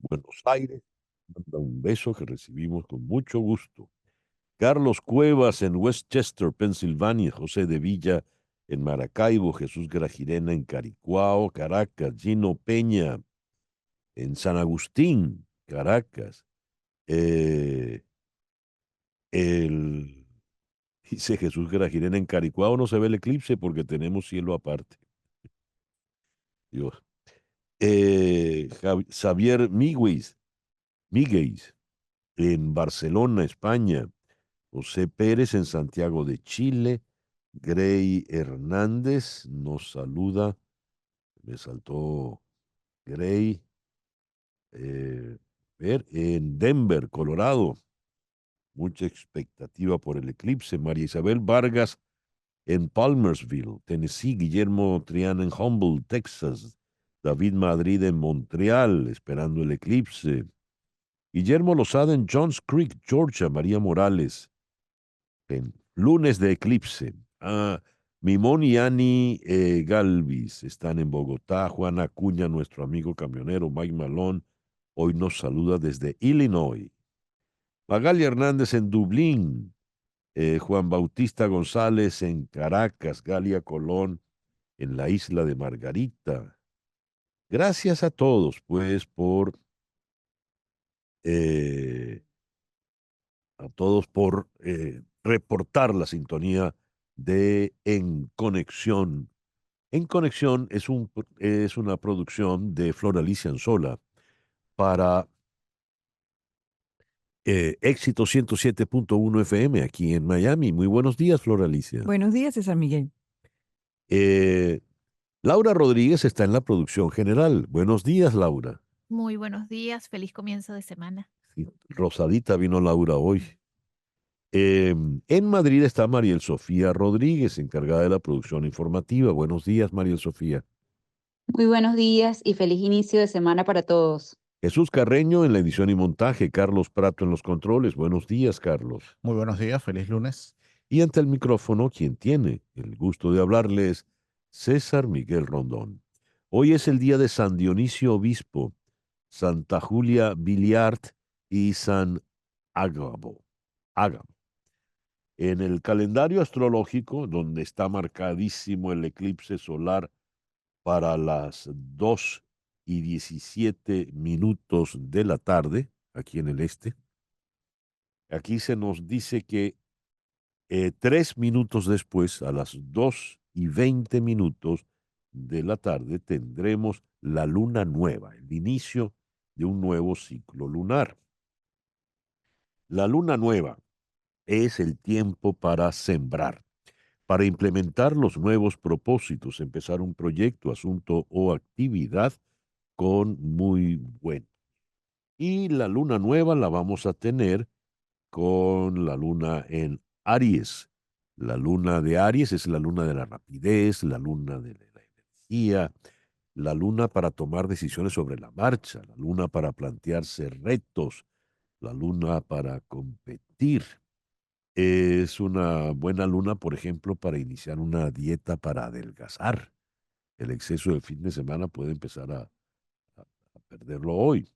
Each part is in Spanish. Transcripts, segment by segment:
Buenos Aires. Manda un beso que recibimos con mucho gusto. Carlos Cuevas en Westchester, Pensilvania. José de Villa en Maracaibo. Jesús Grajirena en Caricuao, Caracas. Gino Peña en San Agustín, Caracas. Eh, el, dice Jesús Grajirena en Caricuao no se ve el eclipse porque tenemos cielo aparte. Dios. Xavier Miguez en Barcelona, España. José Pérez en Santiago de Chile. Grey Hernández nos saluda. Me saltó Grey. En Denver, Colorado. Mucha expectativa por el eclipse. María Isabel Vargas en Palmersville, Tennessee. Guillermo Triana en Humboldt, Texas. David Madrid en Montreal, esperando el eclipse. Guillermo Lozada en Johns Creek, Georgia. María Morales en Lunes de Eclipse. Mimón y Ani Galvis están en Bogotá. Juan Acuña, nuestro amigo camionero. Mike Malone hoy nos saluda desde Illinois. Magalia Hernández en Dublín. Juan Bautista González en Caracas. Galia Colón en la isla de Margarita. Gracias a todos, pues, eh, por reportar la sintonía de En Conexión. En Conexión es una producción de Flor Alicia Anzola para Éxito 107.1 FM aquí en Miami. Muy buenos días, Flor Alicia. Buenos días, César Miguel. Eh, Laura Rodríguez está en la producción general. Buenos días, Laura. Muy buenos días, feliz comienzo de semana. Sí, Rosadita vino Laura hoy. En Madrid está Mariel Sofía Rodríguez, encargada de la producción informativa. Buenos días, Mariel Sofía. Muy buenos días y feliz inicio de semana para todos. Jesús Carreño en la edición y montaje, Carlos Prato en los controles. Buenos días, Carlos. Muy buenos días, feliz lunes. Y ante el micrófono, quien tiene el gusto de hablarles, César Miguel Rondón. Hoy es el día de San Dionisio Obispo, Santa Julia Biliart y San Ágabo. Ágamo. En el calendario astrológico, donde está marcadísimo el eclipse solar para las 2:17 de la tarde, aquí en el este, aquí se nos dice que 3 minutos después, a las 2:20 de la tarde, tendremos la luna nueva, el inicio de un nuevo ciclo lunar. La luna nueva es el tiempo para sembrar, para implementar los nuevos propósitos, empezar un proyecto, asunto o actividad con muy buen. Y la luna nueva la vamos a tener con la luna en Aries. La luna de Aries es la luna de la rapidez, la luna de la energía, la luna para tomar decisiones sobre la marcha, la luna para plantearse retos, la luna para competir. Es una buena luna, por ejemplo, para iniciar una dieta para adelgazar. El exceso del fin de semana puede empezar a perderlo hoy.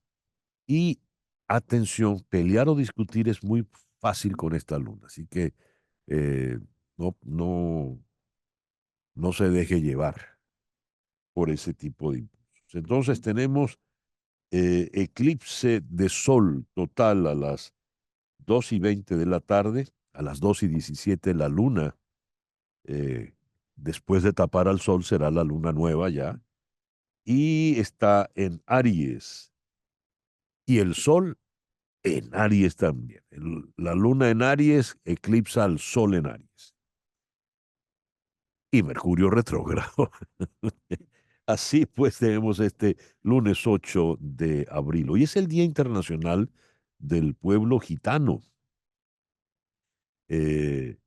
Y atención, pelear o discutir es muy fácil con esta luna, así que eh, no, no, no se deje llevar por ese tipo de impulsos. Entonces tenemos eclipse de sol total a las 2:20 de la tarde, a las 2:17 la luna, eh, después de tapar al sol será la luna nueva ya, y está en Aries, y el sol en Aries también. La luna en Aries eclipsa al sol en Aries. Y Mercurio retrógrado. Así pues tenemos este lunes 8 de abril. Hoy es el Día Internacional del Pueblo Gitano. Eh,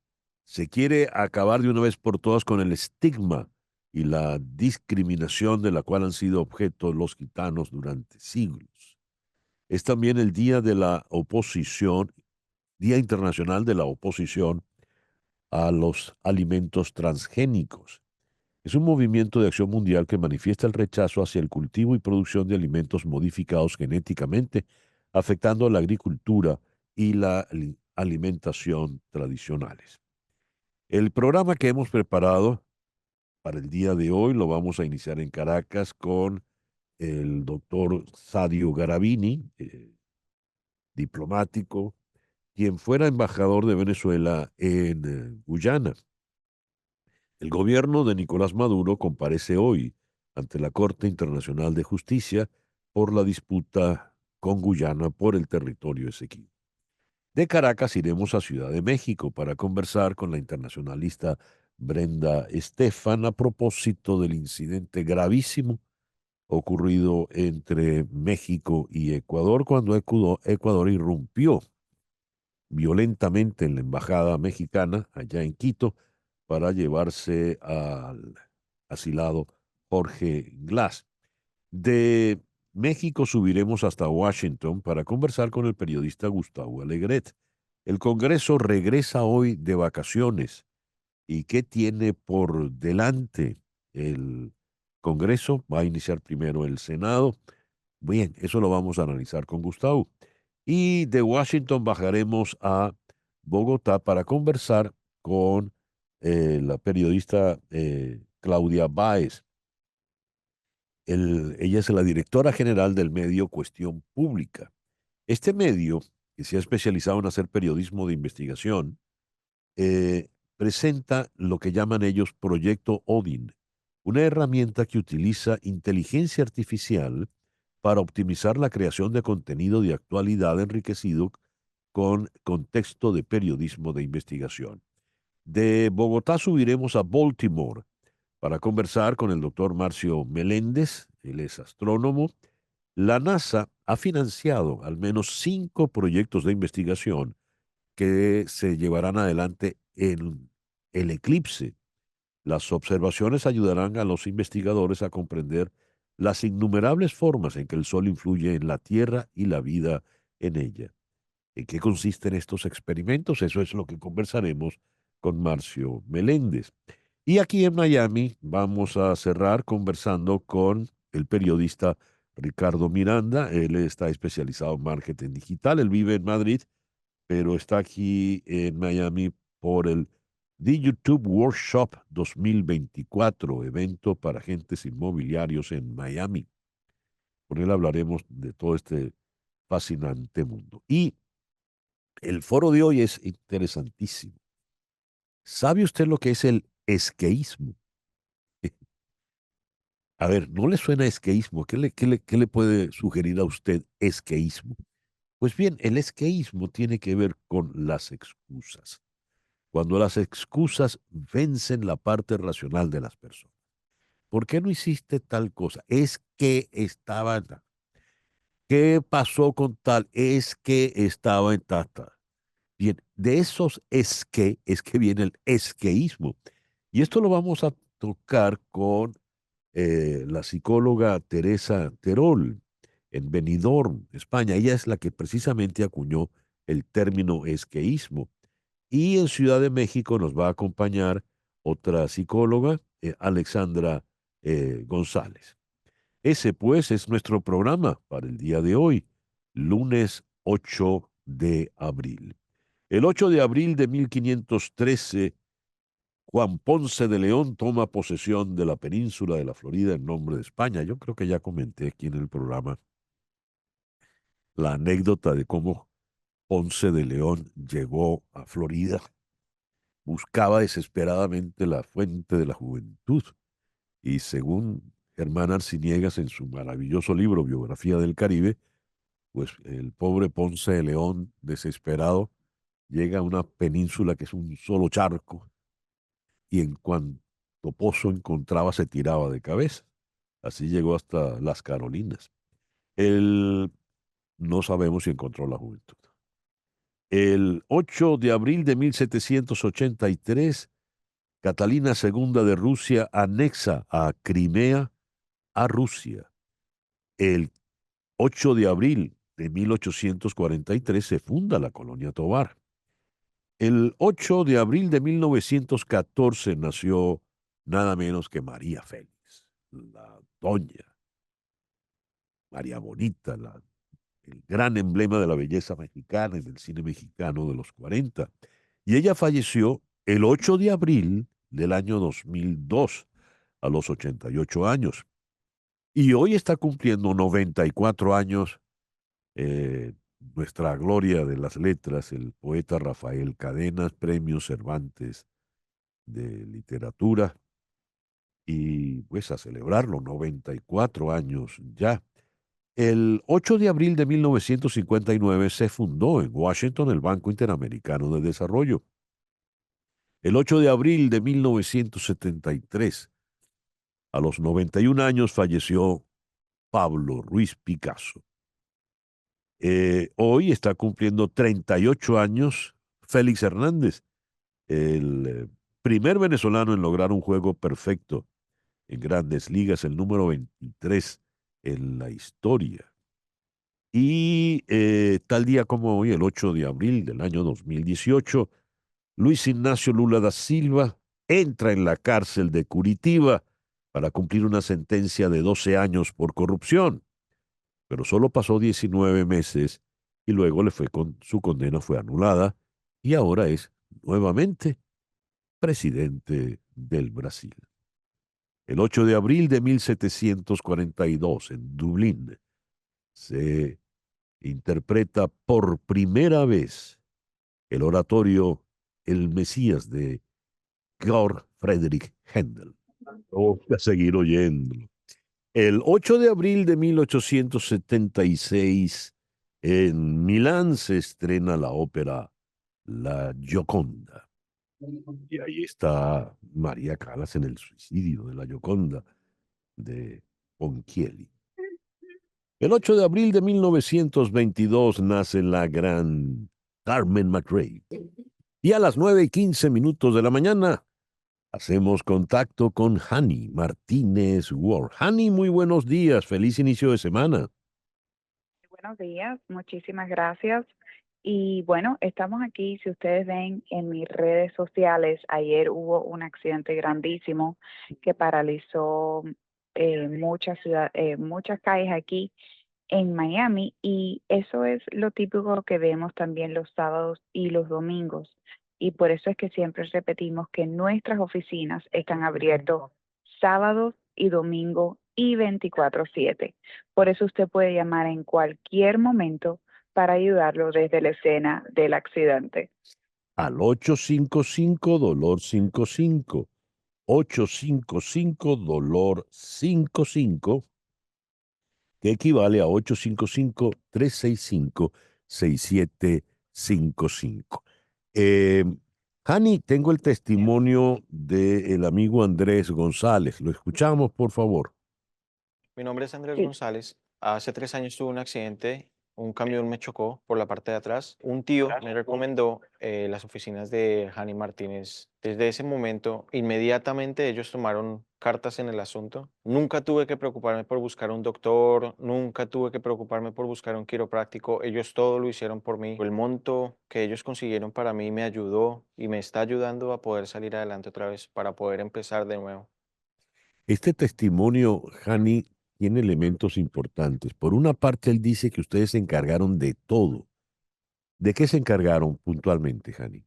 Se quiere acabar de una vez por todas con el estigma y la discriminación de la cual han sido objeto los gitanos durante siglos. Es también el Día de la Oposición, Día Internacional de la Oposición a los alimentos transgénicos. Es un movimiento de acción mundial que manifiesta el rechazo hacia el cultivo y producción de alimentos modificados genéticamente, afectando la agricultura y la alimentación tradicionales. El programa que hemos preparado para el día de hoy lo vamos a iniciar en Caracas con el doctor Sadio Garavini, diplomático, quien fuera embajador de Venezuela en Guyana. El gobierno de Nicolás Maduro comparece hoy ante la Corte Internacional de Justicia por la disputa con Guyana por el territorio Esequibo. De Caracas iremos a Ciudad de México para conversar con la internacionalista Brenda Estefan a propósito del incidente gravísimo ocurrido entre México y Ecuador cuando Ecuador irrumpió violentamente en la embajada mexicana allá en Quito para llevarse al asilado Jorge Glass. De México subiremos hasta Washington para conversar con el periodista Gustavo Alegret. El Congreso regresa hoy de vacaciones. ¿Y qué tiene por delante el Congreso? Va a iniciar primero el Senado. Bien, eso lo vamos a analizar con Gustavo. Y de Washington bajaremos a Bogotá para conversar con la periodista Claudia Báez. Ella es la directora general del medio Cuestión Pública. Este medio, que se ha especializado en hacer periodismo de investigación, presenta lo que llaman ellos Proyecto Odin, una herramienta que utiliza inteligencia artificial para optimizar la creación de contenido de actualidad enriquecido con contexto de periodismo de investigación. De Bogotá subiremos a Baltimore para conversar con el doctor Marcio Meléndez, él es astrónomo. La NASA ha financiado al menos 5 proyectos de investigación que se llevarán adelante en el eclipse. Las observaciones ayudarán a los investigadores a comprender las innumerables formas en que el Sol influye en la Tierra y la vida en ella. ¿En qué consisten estos experimentos? Eso es lo que conversaremos con Marcio Meléndez. Y aquí en Miami vamos a cerrar conversando con el periodista Ricardo Miranda. Él está especializado en marketing digital. Él vive en Madrid, pero está aquí en Miami por el The YouTube Workshop 2024, evento para agentes inmobiliarios en Miami. Con él hablaremos de todo este fascinante mundo. Y el foro de hoy es interesantísimo. ¿Sabe usted lo que es el esqueísmo? A ver, ¿no le suena esqueísmo? ¿Qué le puede sugerir a usted esqueísmo? Pues bien, el esqueísmo tiene que ver con las excusas. Cuando las excusas vencen la parte racional de las personas. ¿Por qué no hiciste tal cosa? Es que estaba. ¿Qué pasó con tal? Es que estaba en tata. Bien, de esos es que viene el esqueísmo. Y esto lo vamos a tocar con la psicóloga Teresa Terol en Benidorm, España. Ella es la que precisamente acuñó el término esqueísmo. Y en Ciudad de México nos va a acompañar otra psicóloga, Alexandra González. Ese pues es nuestro programa para el día de hoy, lunes 8 de abril. El 8 de abril de 1513, Juan Ponce de León toma posesión de la península de la Florida en nombre de España. Yo creo que ya comenté aquí en el programa la anécdota de cómo Ponce de León llegó a Florida, buscaba desesperadamente la fuente de la juventud y según Germán Arciniegas en su maravilloso libro Biografía del Caribe, pues el pobre Ponce de León desesperado llega a una península que es un solo charco y en cuanto pozo encontraba se tiraba de cabeza. Así llegó hasta las Carolinas. Él no sabemos si encontró la juventud. El 8 de abril de 1783, Catalina II de Rusia anexa a Crimea a Rusia. El 8 de abril de 1843 se funda la colonia Tovar. El 8 de abril de 1914 nació nada menos que María Félix, la doña María Bonita, el gran emblema de la belleza mexicana en el cine mexicano de los 40. Y ella falleció el 8 de abril del año 2002, a los 88 años. Y hoy está cumpliendo 94 años nuestra gloria de las letras, el poeta Rafael Cadenas, Premio Cervantes de Literatura, y pues a celebrarlo, 94 años ya. El 8 de abril de 1959 se fundó en Washington el Banco Interamericano de Desarrollo. El 8 de abril de 1973, a los 91 años, falleció Pablo Ruiz Picasso. Hoy está cumpliendo 38 años Félix Hernández, el primer venezolano en lograr un juego perfecto en Grandes Ligas, el número 23 en la historia. Y tal día como hoy, el 8 de abril del año 2018, Luis Ignacio Lula da Silva entra en la cárcel de Curitiba para cumplir una sentencia de 12 años por corrupción, pero solo pasó 19 meses y luego su condena fue anulada y ahora es nuevamente presidente del Brasil. El 8 de abril de 1742, en Dublín, se interpreta por primera vez el oratorio El Mesías de Georg Friedrich Händel. Vamos a seguir oyendo. El 8 de abril de 1876, en Milán se estrena la ópera La Gioconda. Y ahí está María Callas en el suicidio de La Gioconda de Ponchielli. El 8 de abril de 1922 nace la gran Carmen McRae. Y a las 9:15 de la mañana hacemos contacto con Hani Martínez Ward. Hani, muy buenos días, feliz inicio de semana. Buenos días, muchísimas gracias. Y bueno, estamos aquí, si ustedes ven en mis redes sociales, ayer hubo un accidente grandísimo que paralizó muchas calles aquí en Miami, y eso es lo típico que vemos también los sábados y los domingos. Y por eso es que siempre repetimos que nuestras oficinas están abiertas sábados y domingos y 24/7. Por eso usted puede llamar en cualquier momento para ayudarlo desde la escena del accidente. Al 855-DOLOR-55, 855-DOLOR-55, que equivale a 855-365-6755. Eh, Hani, tengo el testimonio del amigo Andrés González. Lo escuchamos, por favor. Mi nombre es Andrés Sí. González. Hace 3 años tuve un accidente. Un camión me chocó por la parte de atrás. Un tío me recomendó las oficinas de Hani Martínez. Desde ese momento, inmediatamente ellos tomaron cartas en el asunto. Nunca tuve que preocuparme por buscar un doctor, nunca tuve que preocuparme por buscar un quiropráctico. Ellos todo lo hicieron por mí. El monto que ellos consiguieron para mí me ayudó y me está ayudando a poder salir adelante otra vez, para poder empezar de nuevo. Este testimonio, Hani, tiene elementos importantes. Por una parte, él dice que ustedes se encargaron de todo. ¿De qué se encargaron puntualmente, Hani?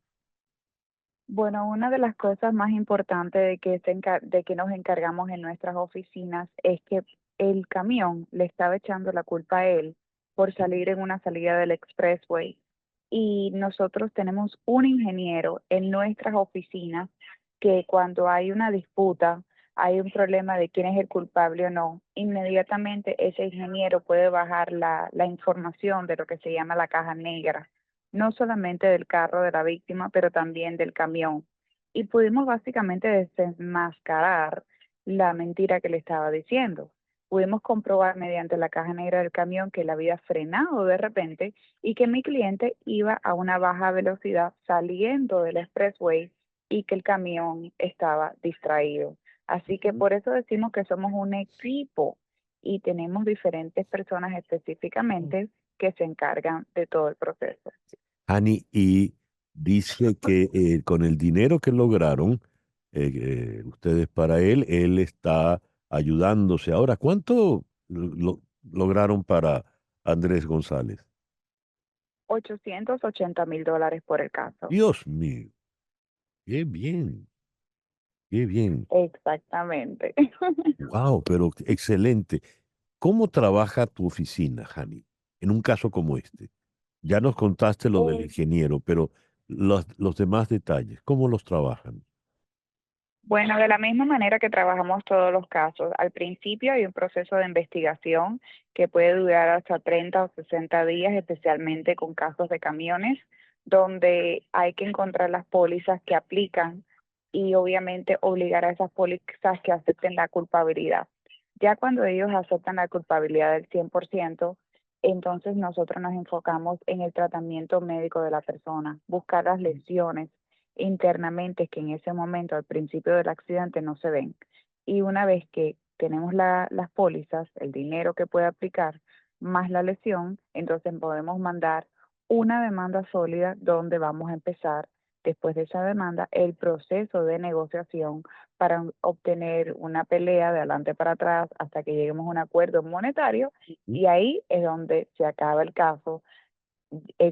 Bueno, una de las cosas más importantes de que nos encargamos en nuestras oficinas es que el camión le estaba echando la culpa a él por salir en una salida del expressway. Y nosotros tenemos un ingeniero en nuestras oficinas que cuando hay una disputa, hay un problema de quién es el culpable o no, inmediatamente ese ingeniero puede bajar la información de lo que se llama la caja negra, no solamente del carro de la víctima, pero también del camión. Y pudimos básicamente desenmascarar la mentira que le estaba diciendo. Pudimos comprobar mediante la caja negra del camión que él había frenado de repente y que mi cliente iba a una baja velocidad saliendo del expressway y que el camión estaba distraído. Así que por eso decimos que somos un equipo y tenemos diferentes personas específicamente que se encargan de todo el proceso. Hani, y dice que con el dinero que lograron, ustedes para él está ayudándose. Ahora, ¿cuánto lograron para Andrés González? $880,000 por el caso. Dios mío, qué bien, qué bien. Exactamente. Wow, pero excelente. ¿Cómo trabaja tu oficina, Hani, en un caso como este? Ya nos contaste lo del Eh, ingeniero, pero los demás detalles, ¿cómo los trabajan? Bueno, de la misma manera que trabajamos todos los casos, al principio hay un proceso de investigación que puede durar hasta 30 o 60 días, especialmente con casos de camiones, donde hay que encontrar las pólizas que aplican y obviamente obligar a esas pólizas que acepten la culpabilidad. Ya cuando ellos aceptan la culpabilidad del 100%, entonces nosotros nos enfocamos en el tratamiento médico de la persona, buscar las lesiones internamente que en ese momento, al principio del accidente, no se ven. Y una vez que tenemos las pólizas, el dinero que puede aplicar, más la lesión, entonces podemos mandar una demanda sólida donde vamos a empezar, después de esa demanda, el proceso de negociación para obtener una pelea de adelante para atrás hasta que lleguemos a un acuerdo monetario y ahí es donde se acaba el caso.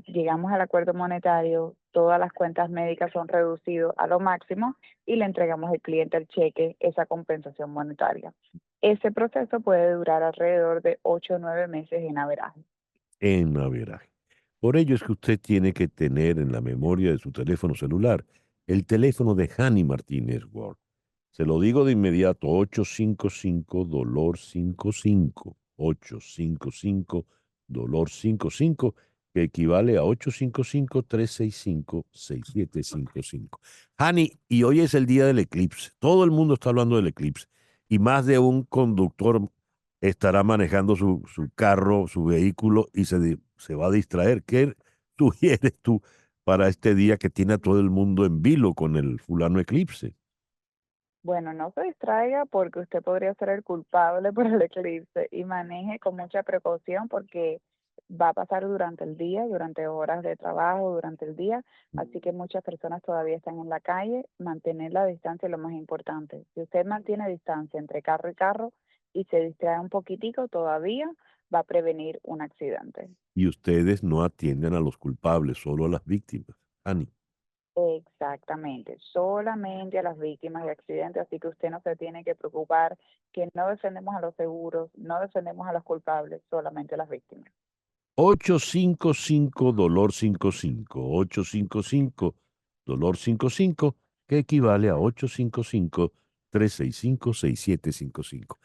Llegamos al acuerdo monetario, todas las cuentas médicas son reducidas a lo máximo y le entregamos al cliente el cheque, esa compensación monetaria. Ese proceso puede durar alrededor de 8 o 9 meses en averaje. En averaje. Por ello es que usted tiene que tener en la memoria de su teléfono celular el teléfono de Hani Martínez Ward. Se lo digo de inmediato, 855 dolor 55, 855 dolor 55, que equivale a 855-365-6755. Hani, y hoy es el día del eclipse. Todo el mundo está hablando del eclipse. Y más de un conductor estará manejando su carro, su vehículo y se va a distraer. ¿Qué sugieres tú para este día que tiene a todo el mundo en vilo con el fulano eclipse? Bueno, no se distraiga porque usted podría ser el culpable por el eclipse y maneje con mucha precaución porque va a pasar durante el día, durante horas de trabajo, durante el día, así que muchas personas todavía están en la calle. Mantener la distancia es lo más importante. Si usted mantiene distancia entre carro y carro y se distrae un poquitico, todavía va a prevenir un accidente. Y ustedes no atienden a los culpables, solo a las víctimas. Ani, Exactamente, solamente a las víctimas de accidentes, así que usted no se tiene que preocupar, que no defendemos a los seguros, no defendemos a los culpables, solamente a las víctimas. 855 dolor 55, 855 dolor 55, que equivale a 855-365-6755.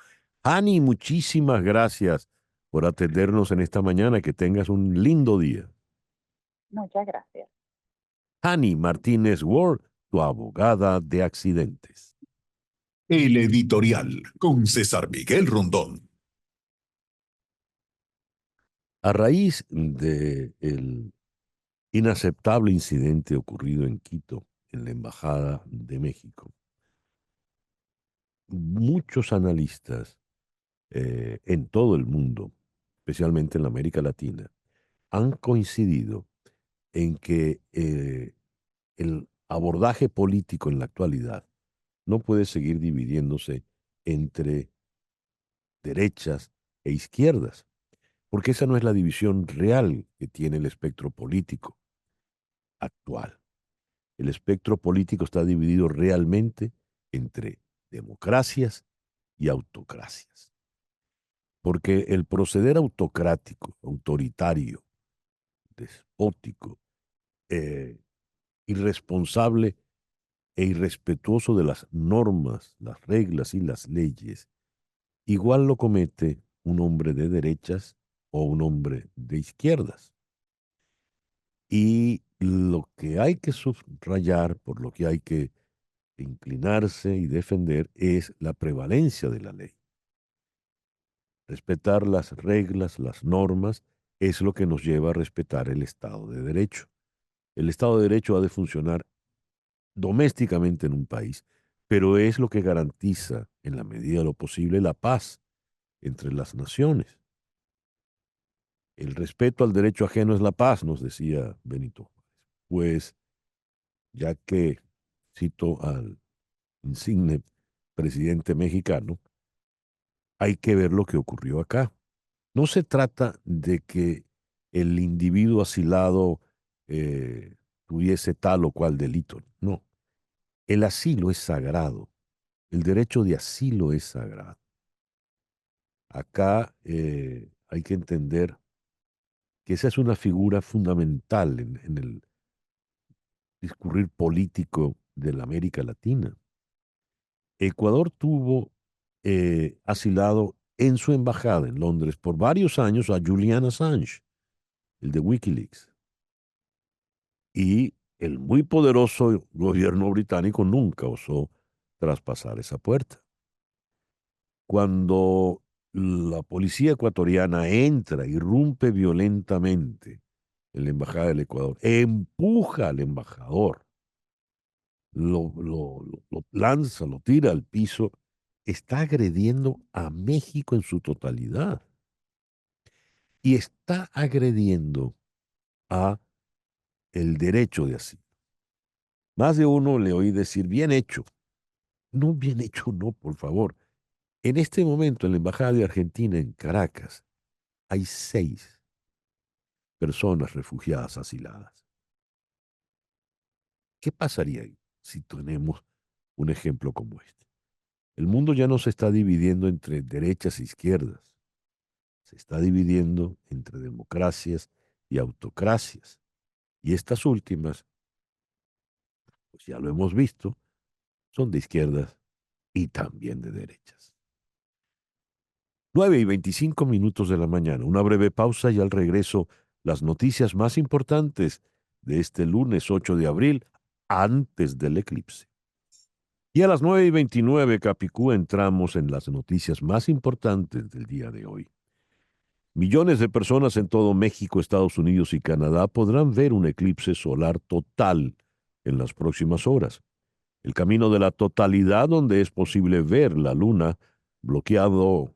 Ani, muchísimas gracias por atendernos en esta mañana. Que tengas un lindo día. Muchas gracias. Hani Martínez Ward, tu abogada de accidentes. El editorial con César Miguel Rondón. A raíz del inaceptable incidente ocurrido en Quito, en la Embajada de México, muchos analistas en todo el mundo, especialmente en la América Latina, han coincidido en que el abordaje político en la actualidad no puede seguir dividiéndose entre derechas e izquierdas, porque esa no es la división real que tiene el espectro político actual. El espectro político está dividido realmente entre democracias y autocracias, porque el proceder autocrático, autoritario, despótico, eh, irresponsable e irrespetuoso de las normas, las reglas y las leyes, igual lo comete un hombre de derechas o un hombre de izquierdas. Y lo que hay que subrayar, por lo que hay que inclinarse y defender, es la prevalencia de la ley. Respetar las reglas, las normas, es lo que nos lleva a respetar el Estado de Derecho. El Estado de Derecho ha de funcionar domésticamente en un país, pero es lo que garantiza, en la medida de lo posible, la paz entre las naciones. El respeto al derecho ajeno es la paz, nos decía Benito Juárez. Pues, ya que cito al insigne presidente mexicano, hay que ver lo que ocurrió acá. No se trata de que el individuo asilado tuviese tal o cual delito. No, el asilo es sagrado. El derecho de asilo es sagrado. Acá hay que entender que esa es una figura fundamental en el discurrir político de la América Latina. Ecuador tuvo asilado en su embajada en Londres por varios años a Julian Assange, el de Wikileaks. Y el muy poderoso gobierno británico nunca osó traspasar esa puerta. Cuando la policía ecuatoriana entra, irrumpe violentamente en la embajada del Ecuador, empuja al embajador, lo lanza, lo tira al piso, está agrediendo a México en su totalidad y está agrediendo a el derecho de asilo. Más de uno le oí decir, bien hecho. No, bien hecho, no, por favor. En este momento, en la Embajada de Argentina en Caracas, hay 6 personas refugiadas asiladas. ¿Qué pasaría ahí si tenemos un ejemplo como este? El mundo ya no se está dividiendo entre derechas e izquierdas. Se está dividiendo entre democracias y autocracias. Y estas últimas, pues ya lo hemos visto, son de izquierdas y también de derechas. 9:25 de la mañana. Una breve pausa y al regreso las noticias más importantes de este lunes 8 de abril antes del eclipse. Y a las 9:29, Capicú, entramos en las noticias más importantes del día de hoy. Millones de personas en todo México, Estados Unidos y Canadá podrán ver un eclipse solar total en las próximas horas. El camino de la totalidad, donde es posible ver la luna bloqueando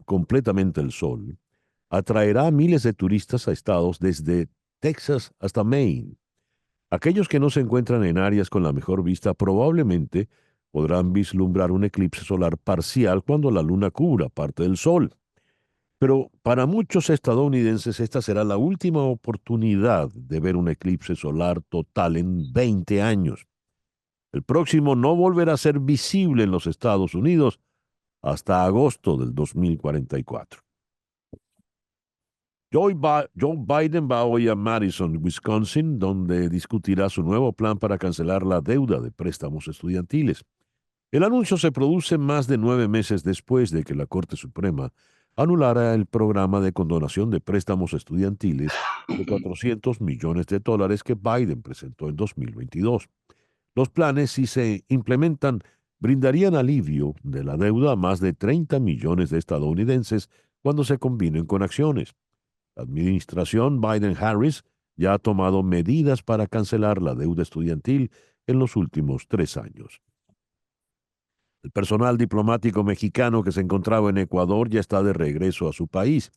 completamente el sol, atraerá a miles de turistas a estados desde Texas hasta Maine. Aquellos que no se encuentran en áreas con la mejor vista probablemente podrán vislumbrar un eclipse solar parcial cuando la luna cubra parte del sol. Pero para muchos estadounidenses esta será la última oportunidad de ver un eclipse solar total en 20 años. El próximo no volverá a ser visible en los Estados Unidos hasta agosto del 2044. Joe Biden va hoy a Madison, Wisconsin, donde discutirá su nuevo plan para cancelar la deuda de préstamos estudiantiles. El anuncio se produce más de 9 meses después de que la Corte Suprema anulara el programa de condonación de préstamos estudiantiles de $400 millones que Biden presentó en 2022. Los planes, si se implementan, brindarían alivio de la deuda a más de 30 millones de estadounidenses cuando se combinen con acciones. La administración Biden-Harris ya ha tomado medidas para cancelar la deuda estudiantil en los últimos 3 años. El personal diplomático mexicano que se encontraba en Ecuador ya está de regreso a su país.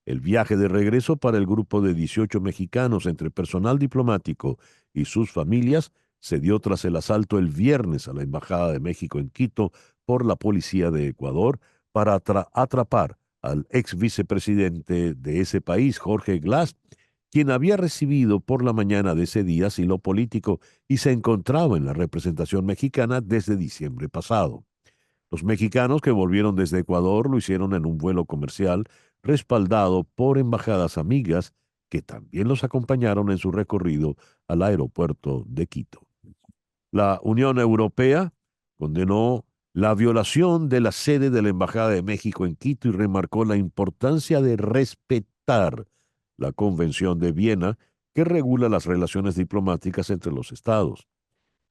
El viaje de regreso para el grupo de 18 mexicanos entre personal diplomático y sus familias se dio tras el asalto el viernes a la Embajada de México en Quito por la policía de Ecuador para atrapar al ex vicepresidente de ese país, Jorge Glass, quien había recibido por la mañana de ese día asilo político y se encontraba en la representación mexicana desde diciembre pasado. Los mexicanos que volvieron desde Ecuador lo hicieron en un vuelo comercial respaldado por embajadas amigas que también los acompañaron en su recorrido al aeropuerto de Quito. La Unión Europea condenó la violación de la sede de la Embajada de México en Quito y remarcó la importancia de respetar la Convención de Viena que regula las relaciones diplomáticas entre los estados.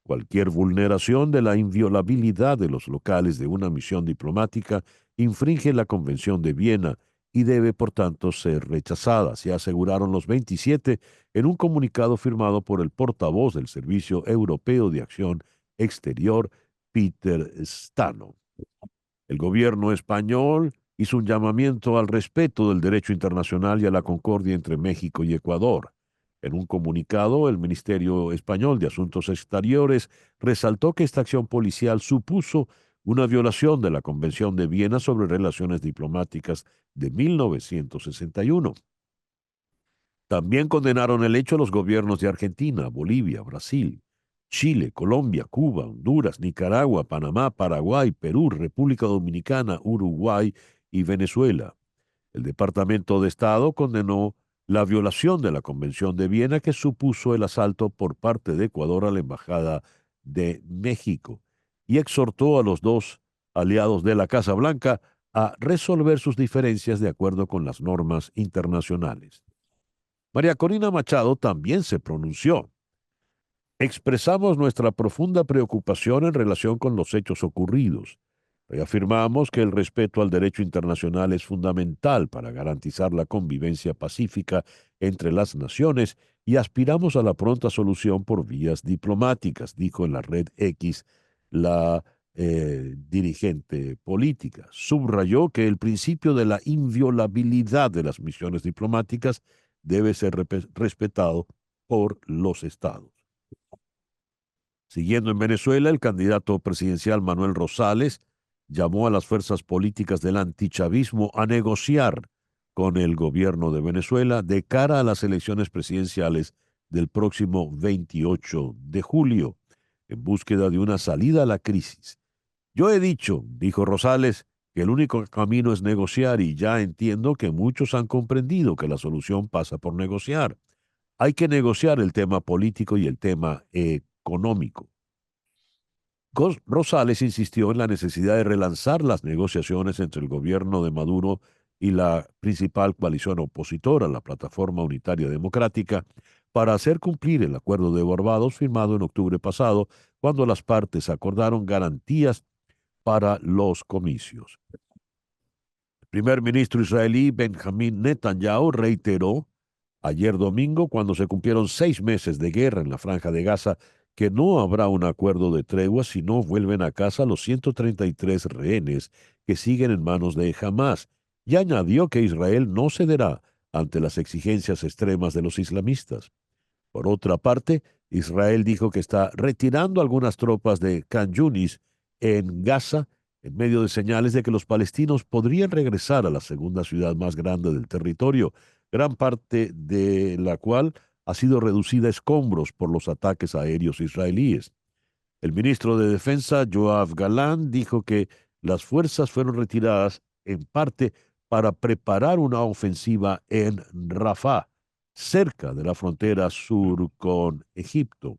Cualquier vulneración de la inviolabilidad de los locales de una misión diplomática infringe la Convención de Viena y debe, por tanto, ser rechazada, se aseguraron los 27 en un comunicado firmado por el portavoz del Servicio Europeo de Acción Exterior, Peter Stano. El gobierno español hizo un llamamiento al respeto del derecho internacional y a la concordia entre México y Ecuador. En un comunicado, el Ministerio Español de Asuntos Exteriores resaltó que esta acción policial supuso una violación de la Convención de Viena sobre Relaciones Diplomáticas de 1961. También condenaron el hecho los gobiernos de Argentina, Bolivia, Brasil, Chile, Colombia, Cuba, Honduras, Nicaragua, Panamá, Paraguay, Perú, República Dominicana, Uruguay y Venezuela. El Departamento de Estado condenó la violación de la Convención de Viena que supuso el asalto por parte de Ecuador a la Embajada de México y exhortó a los dos aliados de la Casa Blanca a resolver sus diferencias de acuerdo con las normas internacionales. María Corina Machado también se pronunció. Expresamos nuestra profunda preocupación en relación con los hechos ocurridos. Reafirmamos que el respeto al derecho internacional es fundamental para garantizar la convivencia pacífica entre las naciones y aspiramos a la pronta solución por vías diplomáticas, dijo en la red X la dirigente política. Subrayó que el principio de la inviolabilidad de las misiones diplomáticas debe ser respetado por los estados. Siguiendo en Venezuela, el candidato presidencial Manuel Rosales llamó a las fuerzas políticas del antichavismo a negociar con el gobierno de Venezuela de cara a las elecciones presidenciales del próximo 28 de julio, en búsqueda de una salida a la crisis. Yo he dicho, dijo Rosales, que el único camino es negociar y ya entiendo que muchos han comprendido que la solución pasa por negociar. Hay que negociar el tema político y el tema económico. Rosales insistió en la necesidad de relanzar las negociaciones entre el gobierno de Maduro y la principal coalición opositora, la Plataforma Unitaria Democrática, para hacer cumplir el acuerdo de Barbados firmado en octubre pasado, cuando las partes acordaron garantías para los comicios. El primer ministro israelí Benjamin Netanyahu reiteró ayer domingo, cuando se cumplieron 6 meses de guerra en la Franja de Gaza, que no habrá un acuerdo de tregua si no vuelven a casa los 133 rehenes que siguen en manos de Hamás, y añadió que Israel no cederá ante las exigencias extremas de los islamistas. Por otra parte, Israel dijo que está retirando algunas tropas de Khan Yunis en Gaza en medio de señales de que los palestinos podrían regresar a la segunda ciudad más grande del territorio, gran parte de la cual ha sido reducida a escombros por los ataques aéreos israelíes. El ministro de Defensa, Yoav Galán, dijo que las fuerzas fueron retiradas en parte para preparar una ofensiva en Rafah, cerca de la frontera sur con Egipto.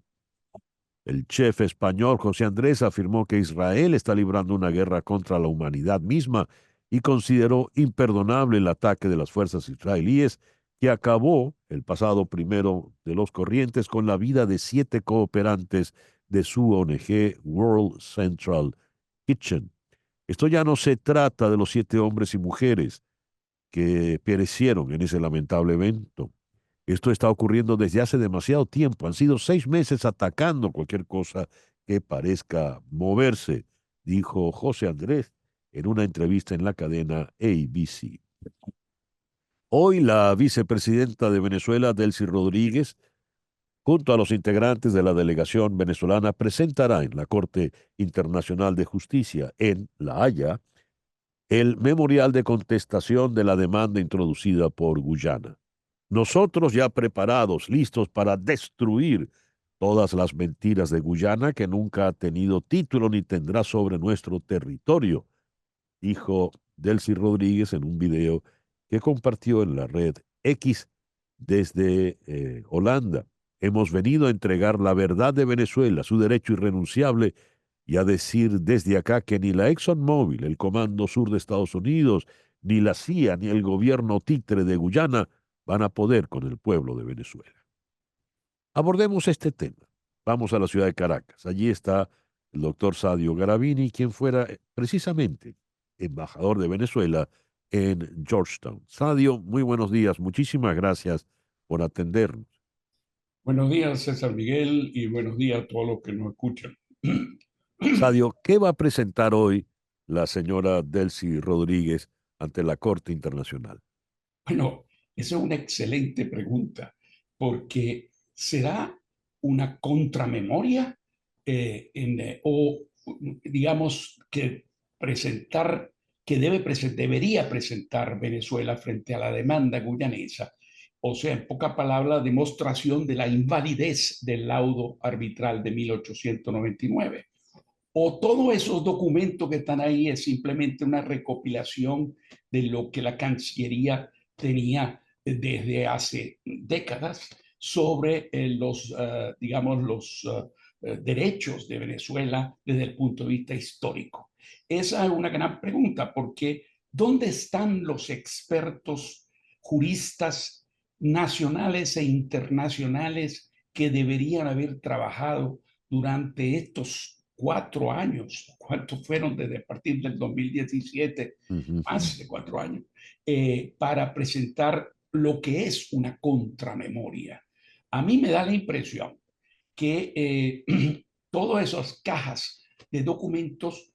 El chef español José Andrés afirmó que Israel está librando una guerra contra la humanidad misma y consideró imperdonable el ataque de las fuerzas israelíes que acabó el pasado 1 de los corrientes con la vida de 7 cooperantes de su ONG World Central Kitchen. Esto ya no se trata de los 7 hombres y mujeres que perecieron en ese lamentable evento. Esto está ocurriendo desde hace demasiado tiempo. Han sido 6 meses atacando cualquier cosa que parezca moverse, dijo José Andrés en una entrevista en la cadena ABC. Hoy la vicepresidenta de Venezuela, Delcy Rodríguez, junto a los integrantes de la delegación venezolana, presentará en la Corte Internacional de Justicia en La Haya el memorial de contestación de la demanda introducida por Guyana. Nosotros ya preparados, listos para destruir todas las mentiras de Guyana, que nunca ha tenido título ni tendrá sobre nuestro territorio, dijo Delcy Rodríguez en un video que compartió en la red X desde Holanda. Hemos venido a entregar la verdad de Venezuela, su derecho irrenunciable, y a decir desde acá que ni la ExxonMobil, el Comando Sur de Estados Unidos, ni la CIA, ni el gobierno títere de Guyana van a poder con el pueblo de Venezuela. Abordemos este tema. Vamos a la ciudad de Caracas. Allí está el doctor Sadio Garavini, quien fuera precisamente embajador de Venezuela en Georgetown. Sadio, muy buenos días. Muchísimas gracias por atendernos. Buenos días, César Miguel, y buenos días a todos los que nos escuchan. Sadio, ¿qué va a presentar hoy la señora Delcy Rodríguez ante la Corte Internacional? Bueno, esa es una excelente pregunta, porque será una contramemoria o digamos que debería presentar Venezuela frente a la demanda guyanesa. O sea, en pocas palabras, demostración de la invalidez del laudo arbitral de 1899. O todos esos documentos que están ahí es simplemente una recopilación de lo que la Cancillería tenía desde hace décadas sobre digamos, los derechos de Venezuela desde el punto de vista histórico. Esa es una gran pregunta, porque ¿dónde están los expertos juristas nacionales e internacionales que deberían haber trabajado durante estos 4 años? ¿Cuántos fueron desde a partir del 2017? Más de 4 años, para presentar lo que es una contramemoria. A mí me da la impresión que todas esas cajas de documentos,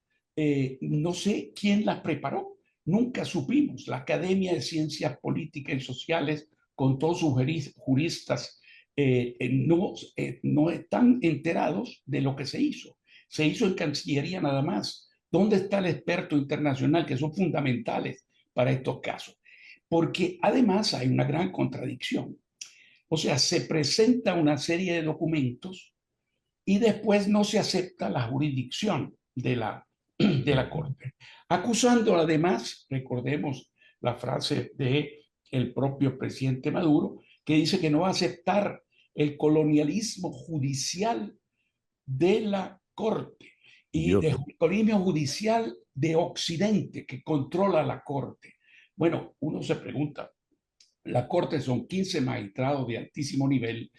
no sé quién las preparó, nunca supimos. La Academia de Ciencias Políticas y Sociales, con todos sus juristas, no están enterados de lo que se hizo. Se hizo en Cancillería nada más. ¿Dónde está el experto internacional, que son fundamentales para estos casos? Porque además hay una gran contradicción. O sea, se presenta una serie de documentos y después no se acepta la jurisdicción de la Corte, acusando además, recordemos la frase del propio presidente Maduro, que dice que no va a aceptar el colonialismo judicial de la Corte y del colonialismo judicial de Occidente que controla la Corte. Bueno, uno se pregunta, la Corte son 15 magistrados de altísimo nivel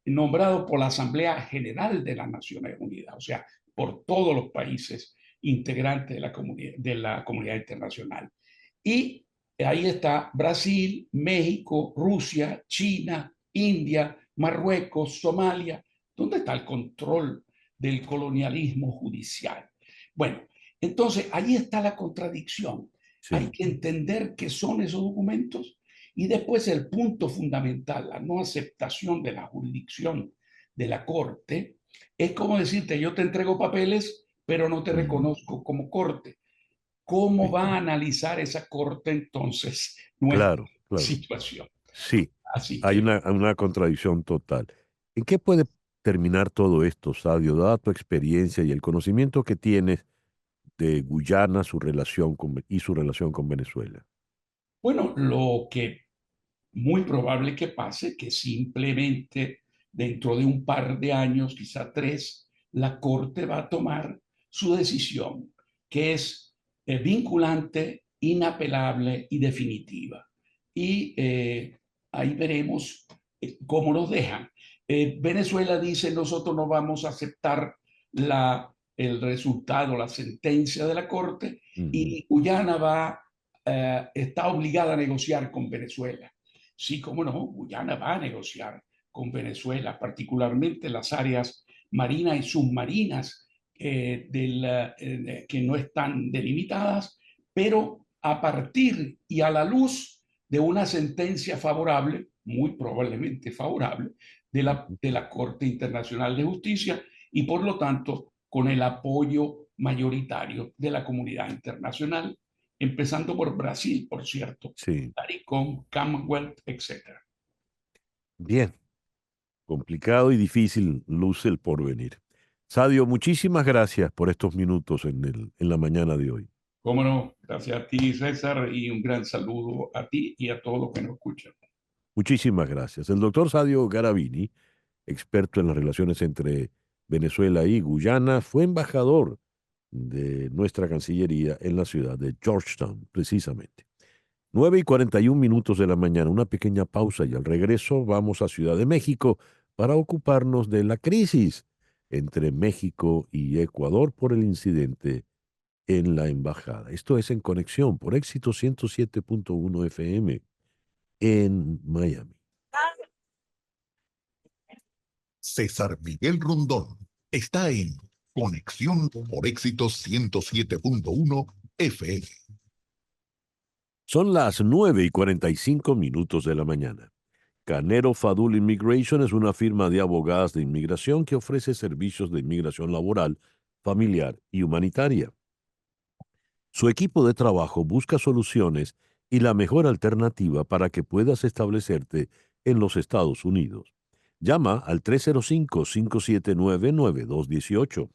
nombrados por la Asamblea General de las Naciones Unidas, o sea, por todos los países integrantes de la comunidad internacional. Y ahí está Brasil, México, Rusia, China, India, Marruecos, Somalia. ¿Dónde está el control del colonialismo judicial? Bueno, entonces ahí está la contradicción. Sí. Hay que entender qué son esos documentos. Y después el punto fundamental, la no aceptación de la jurisdicción de la Corte, es como decirte, yo te entrego papeles, pero no te reconozco como Corte. ¿Cómo va a analizar esa Corte entonces nuestra situación? Sí, así hay que, una contradicción total. ¿En qué puede terminar todo esto, Sadio, dada tu experiencia y el conocimiento que tienes de Guyana, su relación con Venezuela? Bueno, lo que muy probable que pase, que simplemente dentro de un par de años, quizá 3, la Corte va a tomar su decisión, que es vinculante, inapelable y definitiva. Y ahí veremos cómo nos dejan. Venezuela dice, nosotros no vamos a aceptar el resultado, la sentencia de la Corte, y Guyana está obligada a negociar con Venezuela. Sí, cómo no, Guyana va a negociar con Venezuela, particularmente las áreas marinas y submarinas que no están delimitadas, pero a partir y a la luz de una sentencia favorable, muy probablemente favorable, de la Corte Internacional de Justicia y por lo tanto con el apoyo mayoritario de la comunidad internacional, empezando por Brasil, por cierto, Sí. CARICOM, Commonwealth, etc. Bien, complicado y difícil luce el porvenir. Sadio, muchísimas gracias por estos minutos en la mañana de hoy. Cómo no, gracias a ti, César, y un gran saludo a ti y a todos los que nos escuchan. Muchísimas gracias. El doctor Sadio Garavini, experto en las relaciones entre Venezuela y Guyana, fue embajador de nuestra Cancillería en la ciudad de Georgetown, precisamente. 9:41 de la mañana, una pequeña pausa y al regreso vamos a Ciudad de México para ocuparnos de la crisis entre México y Ecuador por el incidente en la embajada. Esto es En Conexión por Éxito 107.1 FM en Miami. César Miguel Rondón está en Conexión por Éxito 107.1 FM. Son las 9:45 de la mañana. Canero Fadul Immigration es una firma de abogadas de inmigración que ofrece servicios de inmigración laboral, familiar y humanitaria. Su equipo de trabajo busca soluciones y la mejor alternativa para que puedas establecerte en los Estados Unidos. Llama al 305-579-9218.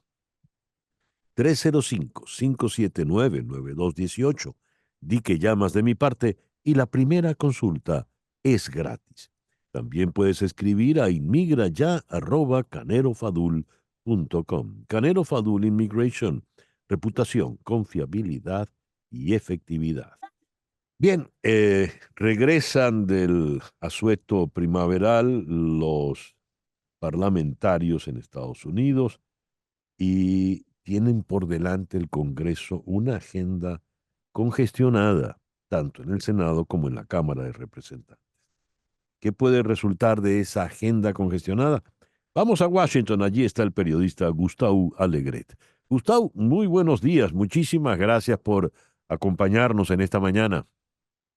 305-579-9218. Di que llamas de mi parte y la primera consulta es gratis. También puedes escribir a inmigraya@canerofadul.com. Canero Fadul Immigration. Reputación, confiabilidad y efectividad. Bien, regresan del asueto primaveral los parlamentarios en Estados Unidos y tienen por delante el Congreso una agenda congestionada, tanto en el Senado como en la Cámara de Representantes. ¿Qué puede resultar de esa agenda congestionada? Vamos a Washington, allí está el periodista Gustavo Alegret. Gustavo, muy buenos días, muchísimas gracias por acompañarnos en esta mañana.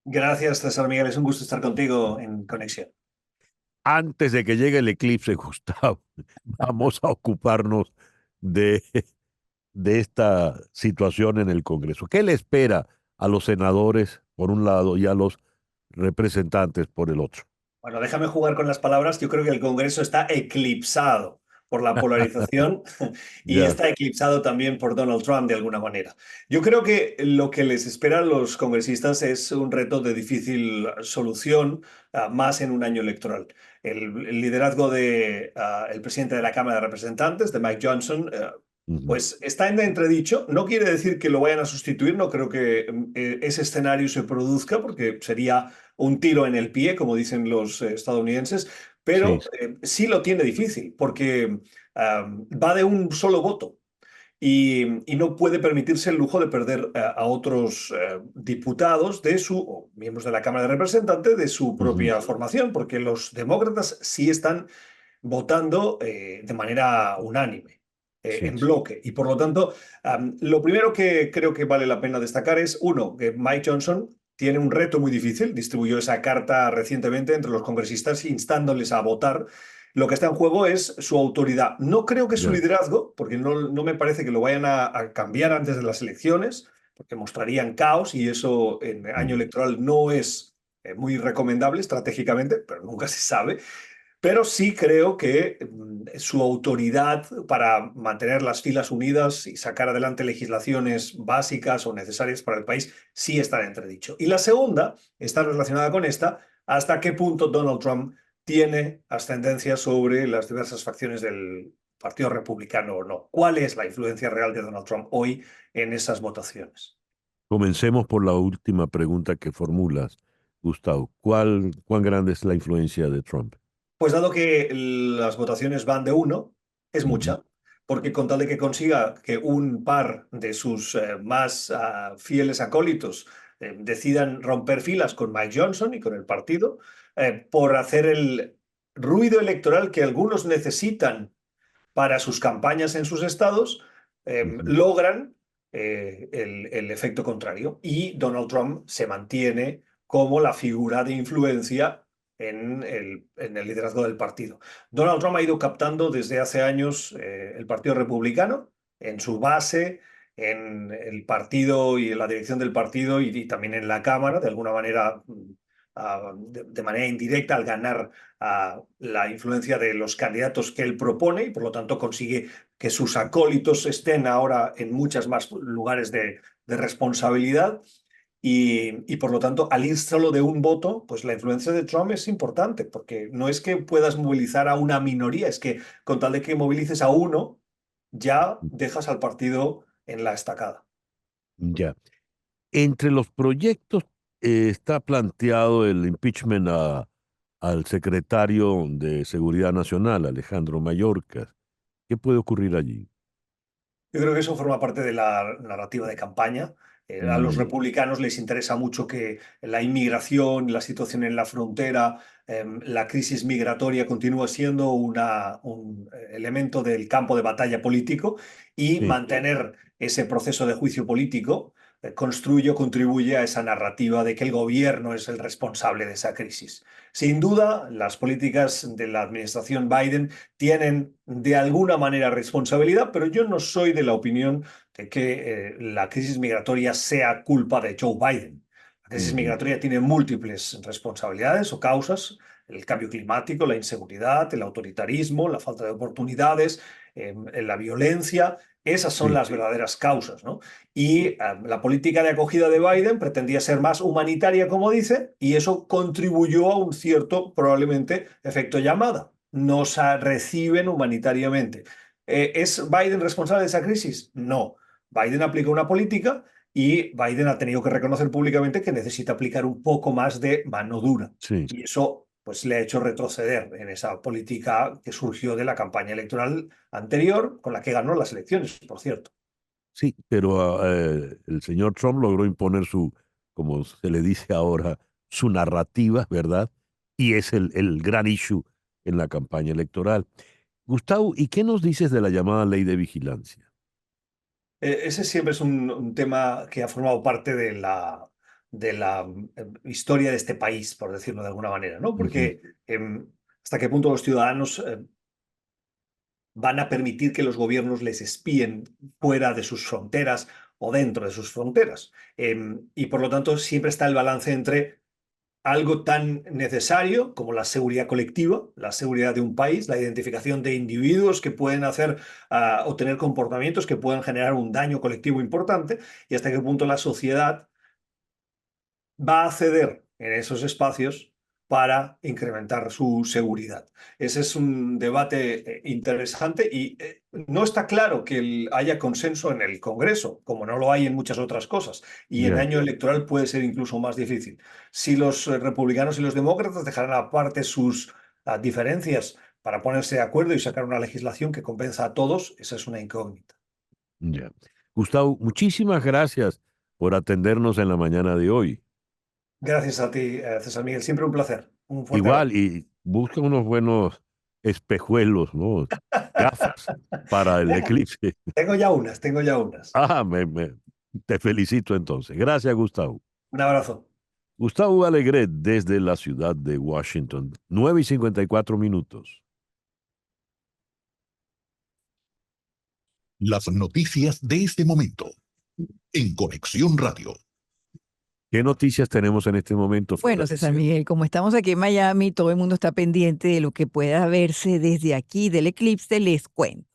Gracias, César Miguel, es un gusto estar contigo en conexión. Antes de que llegue el eclipse, Gustavo, vamos a ocuparnos de, de esta situación en el Congreso. ¿Qué le espera a los senadores por un lado y a los representantes por el otro? Bueno, déjame jugar con las palabras. Yo creo que el Congreso está eclipsado por la polarización y Ya. está eclipsado también por Donald Trump de alguna manera. Yo creo que lo que les espera a los congresistas es un reto de difícil solución, más en un año electoral. El liderazgo de el presidente de la Cámara de Representantes, de Mike Johnson, pues está en entredicho. No quiere decir que lo vayan a sustituir, no creo que ese escenario se produzca, porque sería un tiro en el pie, como dicen los estadounidenses, pero sí lo tiene difícil, porque va de un solo voto y no puede permitirse el lujo de perder a otros diputados o miembros de la Cámara de Representantes de su propia formación, porque los demócratas sí están votando de manera unánime. En bloque. Y por lo tanto, lo primero que creo que vale la pena destacar es, uno, que Mike Johnson tiene un reto muy difícil. Distribuyó esa carta recientemente entre los congresistas instándoles a votar. Lo que está en juego es su autoridad. No creo que su liderazgo, porque no me parece que lo vayan a cambiar antes de las elecciones, porque mostrarían caos y eso en año electoral no es muy recomendable estratégicamente, pero nunca se sabe. Pero sí creo que su autoridad para mantener las filas unidas y sacar adelante legislaciones básicas o necesarias para el país sí está en entredicho. Y la segunda está relacionada con esta: hasta qué punto Donald Trump tiene ascendencia sobre las diversas facciones del Partido Republicano o no. ¿Cuál es la influencia real de Donald Trump hoy en esas votaciones? Comencemos por la última pregunta que formulas, Gustavo. ¿Cuán grande es la influencia de Trump? Pues dado que las votaciones van de uno, es mucha, porque con tal de que consiga que un par de sus más fieles acólitos decidan romper filas con Mike Johnson y con el partido, por hacer el ruido electoral que algunos necesitan para sus campañas en sus estados, logran el efecto contrario. Y Donald Trump se mantiene como la figura de influencia en el liderazgo del partido. Donald Trump ha ido captando desde hace años el Partido Republicano en su base, en el partido y en la dirección del partido y también en la Cámara, de alguna manera, de manera indirecta, al ganar la influencia de los candidatos que él propone, y por lo tanto consigue que sus acólitos estén ahora en muchos más lugares de responsabilidad. Y por lo tanto, al instalo de un voto, pues la influencia de Trump es importante, porque no es que puedas movilizar a una minoría, es que con tal de que movilices a uno, ya dejas al partido en la estacada. Ya. Entre los proyectos está planteado el impeachment al secretario de Seguridad Nacional, Alejandro Mayorkas. ¿Qué puede ocurrir allí? Yo creo que eso forma parte de la narrativa de campaña. A los republicanos les interesa mucho que la inmigración, la situación en la frontera, la crisis migratoria continúe siendo un elemento del campo de batalla político y mantener ese proceso de juicio político construye o contribuye a esa narrativa de que el gobierno es el responsable de esa crisis. Sin duda, las políticas de la administración Biden tienen de alguna manera responsabilidad, pero yo no soy de la opinión de que la crisis migratoria sea culpa de Joe Biden. La crisis migratoria tiene múltiples responsabilidades o causas: el cambio climático, la inseguridad, el autoritarismo, la falta de oportunidades, la violencia. Esas son las verdaderas causas, ¿no? Y la política de acogida de Biden pretendía ser más humanitaria, como dice, y eso contribuyó a un cierto, probablemente, efecto llamada. Nos reciben humanitariamente. ¿Es Biden responsable de esa crisis? No. Biden aplica una política y Biden ha tenido que reconocer públicamente que necesita aplicar un poco más de mano dura. Sí. Y eso pues le ha hecho retroceder en esa política que surgió de la campaña electoral anterior, con la que ganó las elecciones, por cierto. Sí, pero el señor Trump logró imponer su, como se le dice ahora, su narrativa, ¿verdad? Y es el gran issue en la campaña electoral. Gustavo, ¿y qué nos dices de la llamada ley de vigilancia? Ese siempre es un tema que ha formado parte de la historia de este país, por decirlo de alguna manera, ¿no? Porque hasta qué punto los ciudadanos van a permitir que los gobiernos les espíen fuera de sus fronteras o dentro de sus fronteras. Y por lo tanto siempre está el balance entre algo tan necesario como la seguridad colectiva, la seguridad de un país, la identificación de individuos que pueden hacer o tener comportamientos que puedan generar un daño colectivo importante, y hasta qué punto la sociedad va a ceder en esos espacios para incrementar su seguridad. Ese es un debate interesante y no está claro que haya consenso en el Congreso, como no lo hay en muchas otras cosas. Y en año electoral puede ser incluso más difícil. Si los republicanos y los demócratas dejaran aparte sus diferencias para ponerse de acuerdo y sacar una legislación que convenza a todos, esa es una incógnita. Ya. Gustavo, muchísimas gracias por atendernos en la mañana de hoy. Gracias a ti, César Miguel. Siempre un placer. Un fuerte Igual, abrazo. y busca unos buenos espejuelos, ¿no? Gafas para el eclipse. Tengo ya unas, tengo ya unas. Ah, te felicito entonces. Gracias, Gustavo. Un abrazo. Gustavo Alegret desde la ciudad de Washington, 9:54. Las noticias de este momento en Conexión Radio. ¿Qué noticias tenemos en este momento? Bueno, César Miguel, como estamos aquí en Miami, todo el mundo está pendiente de lo que pueda verse desde aquí del eclipse, les cuento.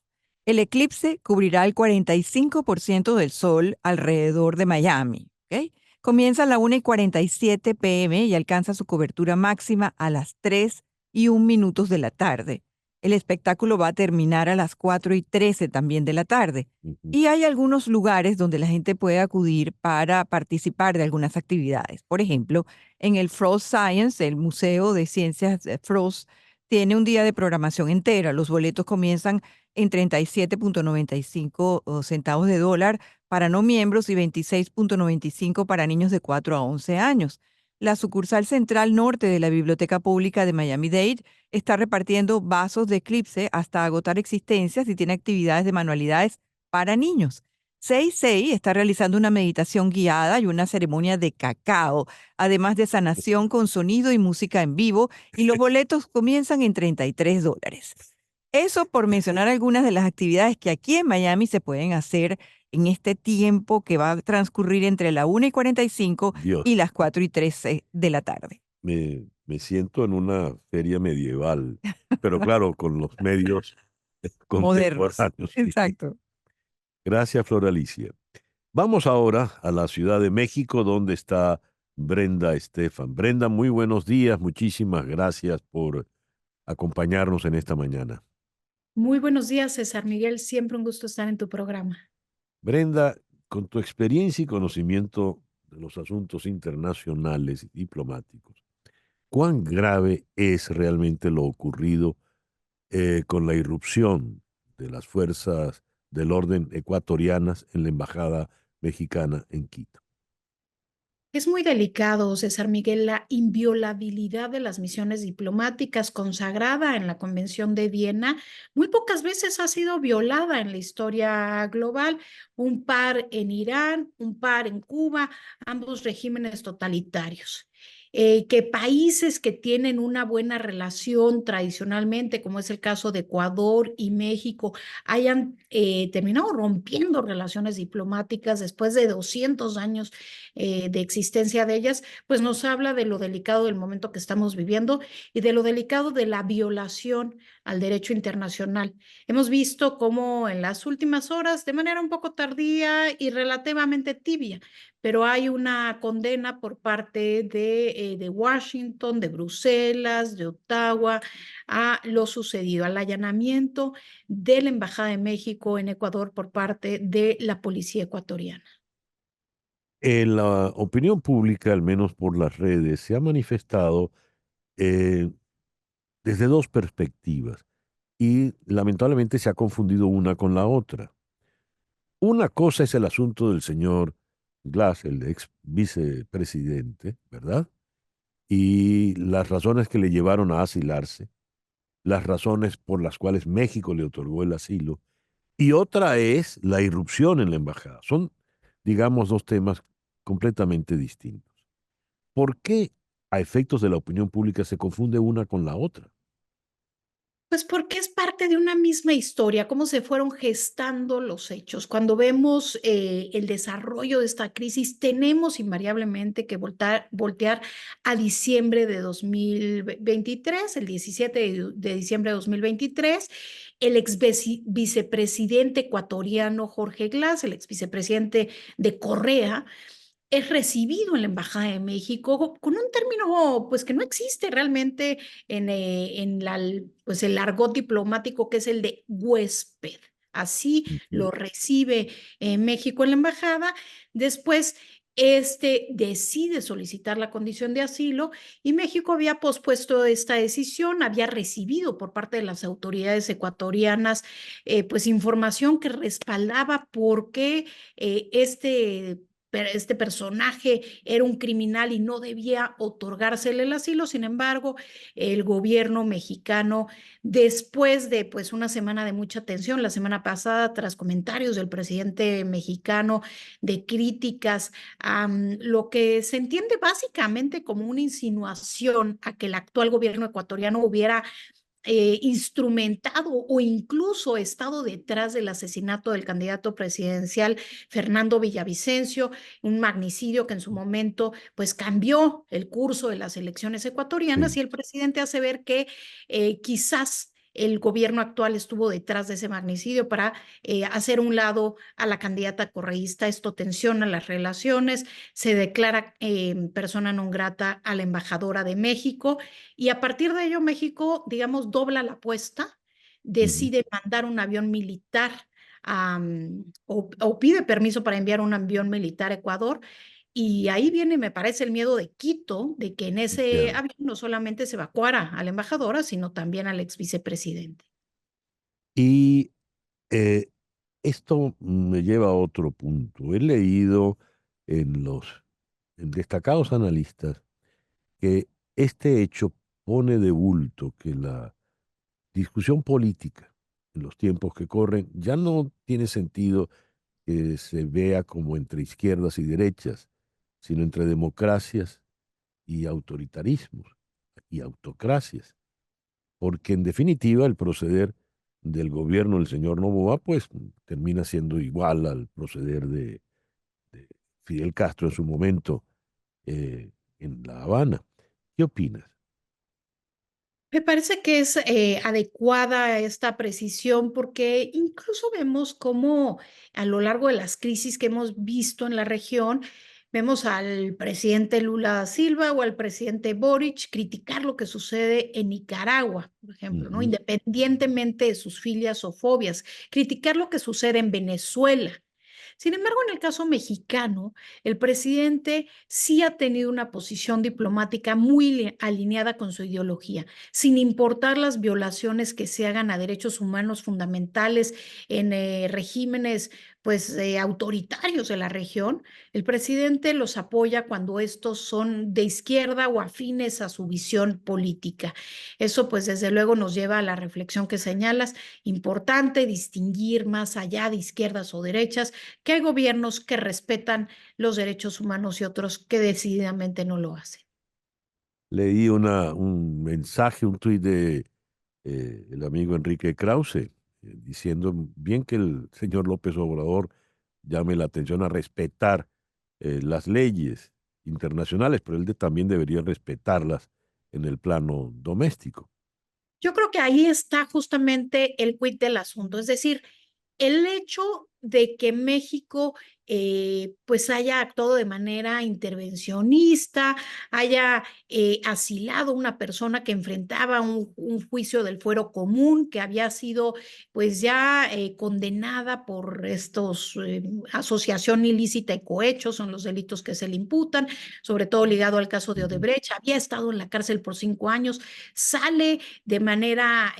El eclipse cubrirá el 45% del sol alrededor de Miami. ¿Okay? Comienza a la 1:47 p.m. y alcanza su cobertura máxima a las 3:01 de la tarde. El espectáculo va a terminar a las 4:13 también de la tarde. Y hay algunos lugares donde la gente puede acudir para participar de algunas actividades. Por ejemplo, en el Frost Science, el Museo de Ciencias de Frost, tiene un día de programación entera. Los boletos comienzan en 37.95 centavos de dólar para no miembros y 26.95 para niños de 4 a 11 años. La sucursal central norte de la Biblioteca Pública de Miami-Dade está repartiendo vasos de eclipse hasta agotar existencias y tiene actividades de manualidades para niños. 6 está realizando una meditación guiada y una ceremonia de cacao, además de sanación con sonido y música en vivo, y los boletos comienzan en $33. Eso por mencionar algunas de las actividades que aquí en Miami se pueden hacer en este tiempo que va a transcurrir entre la 1:45 y las 4:13 de la tarde. Me siento en una feria medieval, pero claro, con los medios Modernos. contemporáneos. Exacto. Gracias, Flor Alicia. Vamos ahora a la Ciudad de México, donde está Brenda Estefan. Brenda, muy buenos días. Muchísimas gracias por acompañarnos en esta mañana. Muy buenos días, César Miguel. Siempre un gusto estar en tu programa. Brenda, con tu experiencia y conocimiento de los asuntos internacionales y diplomáticos, ¿cuán grave es realmente lo ocurrido con la irrupción de las fuerzas del orden ecuatorianas en la embajada mexicana en Quito? Es muy delicado, César Miguel, la inviolabilidad de las misiones diplomáticas consagrada en la Convención de Viena. Muy pocas veces ha sido violada en la historia global. Un par en Irán, un par en Cuba, ambos regímenes totalitarios. Que países que tienen una buena relación tradicionalmente, como es el caso de Ecuador y México, hayan terminado rompiendo relaciones diplomáticas después de 200 años de existencia de ellas, pues nos habla de lo delicado del momento que estamos viviendo y de lo delicado de la violación al derecho internacional. Hemos visto cómo en las últimas horas, de manera un poco tardía y relativamente tibia, pero hay una condena por parte de Washington, de Bruselas, de Ottawa, a lo sucedido, al allanamiento de la Embajada de México en Ecuador por parte de la policía ecuatoriana. En la opinión pública, al menos por las redes, se ha manifestado eh, desde dos perspectivas y lamentablemente se ha confundido una con la otra. Una cosa es el asunto del señor Glass, el ex vicepresidente, ¿verdad? Y las razones que le llevaron a asilarse, las razones por las cuales México le otorgó el asilo, y otra es la irrupción en la embajada. Son, digamos, dos temas completamente distintos. ¿Por qué a efectos de la opinión pública se confunde una con la otra? Pues porque es parte de una misma historia, cómo se fueron gestando los hechos. Cuando vemos el desarrollo de esta crisis, tenemos invariablemente que voltear a diciembre de 2023, el 17 de diciembre de 2023. El ex vicepresidente ecuatoriano Jorge Glass, el ex vicepresidente de Correa, es recibido en la Embajada de México con un término pues que no existe realmente pues, el argot diplomático, que es el de huésped. Así Ujú. lo recibe México en la embajada. Después decide solicitar la condición de asilo y México había pospuesto esta decisión, había recibido por parte de las autoridades ecuatorianas pues información que respaldaba por qué este personaje era un criminal y no debía otorgársele el asilo. Sin embargo, el gobierno mexicano, después de pues una semana de mucha tensión, la semana pasada, tras comentarios del presidente mexicano de críticas a lo que se entiende básicamente como una insinuación a que el actual gobierno ecuatoriano hubiera instrumentado o incluso estado detrás del asesinato del candidato presidencial Fernando Villavicencio, un magnicidio que en su momento pues cambió el curso de las elecciones ecuatorianas, Sí. y el presidente hace ver que quizás el gobierno actual estuvo detrás de ese magnicidio para hacer un lado a la candidata correísta. Esto tensiona las relaciones, se declara persona non grata a la embajadora de México y a partir de ello México, digamos, dobla la apuesta, Ujú. decide mandar un avión militar o pide permiso para enviar un avión militar a Ecuador. Y ahí viene, me parece, el miedo de Quito, de que en ese Ya. avión no solamente se evacuara a la embajadora, sino también al ex vicepresidente. Y eh, esto me lleva a otro punto. He leído en destacados analistas que este hecho pone de bulto que la discusión política en los tiempos que corren ya no tiene sentido que se vea como entre izquierdas y derechas, sino entre democracias y autoritarismos y autocracias, porque en definitiva el proceder del gobierno del señor Noboa pues termina siendo igual al proceder de Fidel Castro en su momento en La Habana. ¿Qué opinas? Me parece que es adecuada esta precisión porque incluso vemos cómo a lo largo de las crisis que hemos visto en la región, vemos al presidente Lula da Silva o al presidente Boric criticar lo que sucede en Nicaragua, por ejemplo, ¿no? Ujú. Independientemente de sus filias o fobias, criticar lo que sucede en Venezuela. Sin embargo, en el caso mexicano, el presidente sí ha tenido una posición diplomática muy alineada con su ideología, sin importar las violaciones que se hagan a derechos humanos fundamentales en regímenes autoritarios de la región, el presidente los apoya cuando estos son de izquierda o afines a su visión política. Eso pues desde luego nos lleva a la reflexión que señalas, importante distinguir más allá de izquierdas o derechas, que hay gobiernos que respetan los derechos humanos y otros que decididamente no lo hacen. Leí un mensaje, un tuit de el amigo Enrique Krause, diciendo bien que el señor López Obrador llame la atención a respetar las leyes internacionales, pero él también debería respetarlas en el plano doméstico. Yo creo que ahí está justamente el quid del asunto, es decir, el hecho de que México pues haya actuado de manera intervencionista, haya asilado una persona que enfrentaba un juicio del fuero común, que había sido pues ya condenada por estos asociación ilícita y cohecho, son los delitos que se le imputan, sobre todo ligado al caso de Odebrecht, había estado en la cárcel por 5 años, sale de manera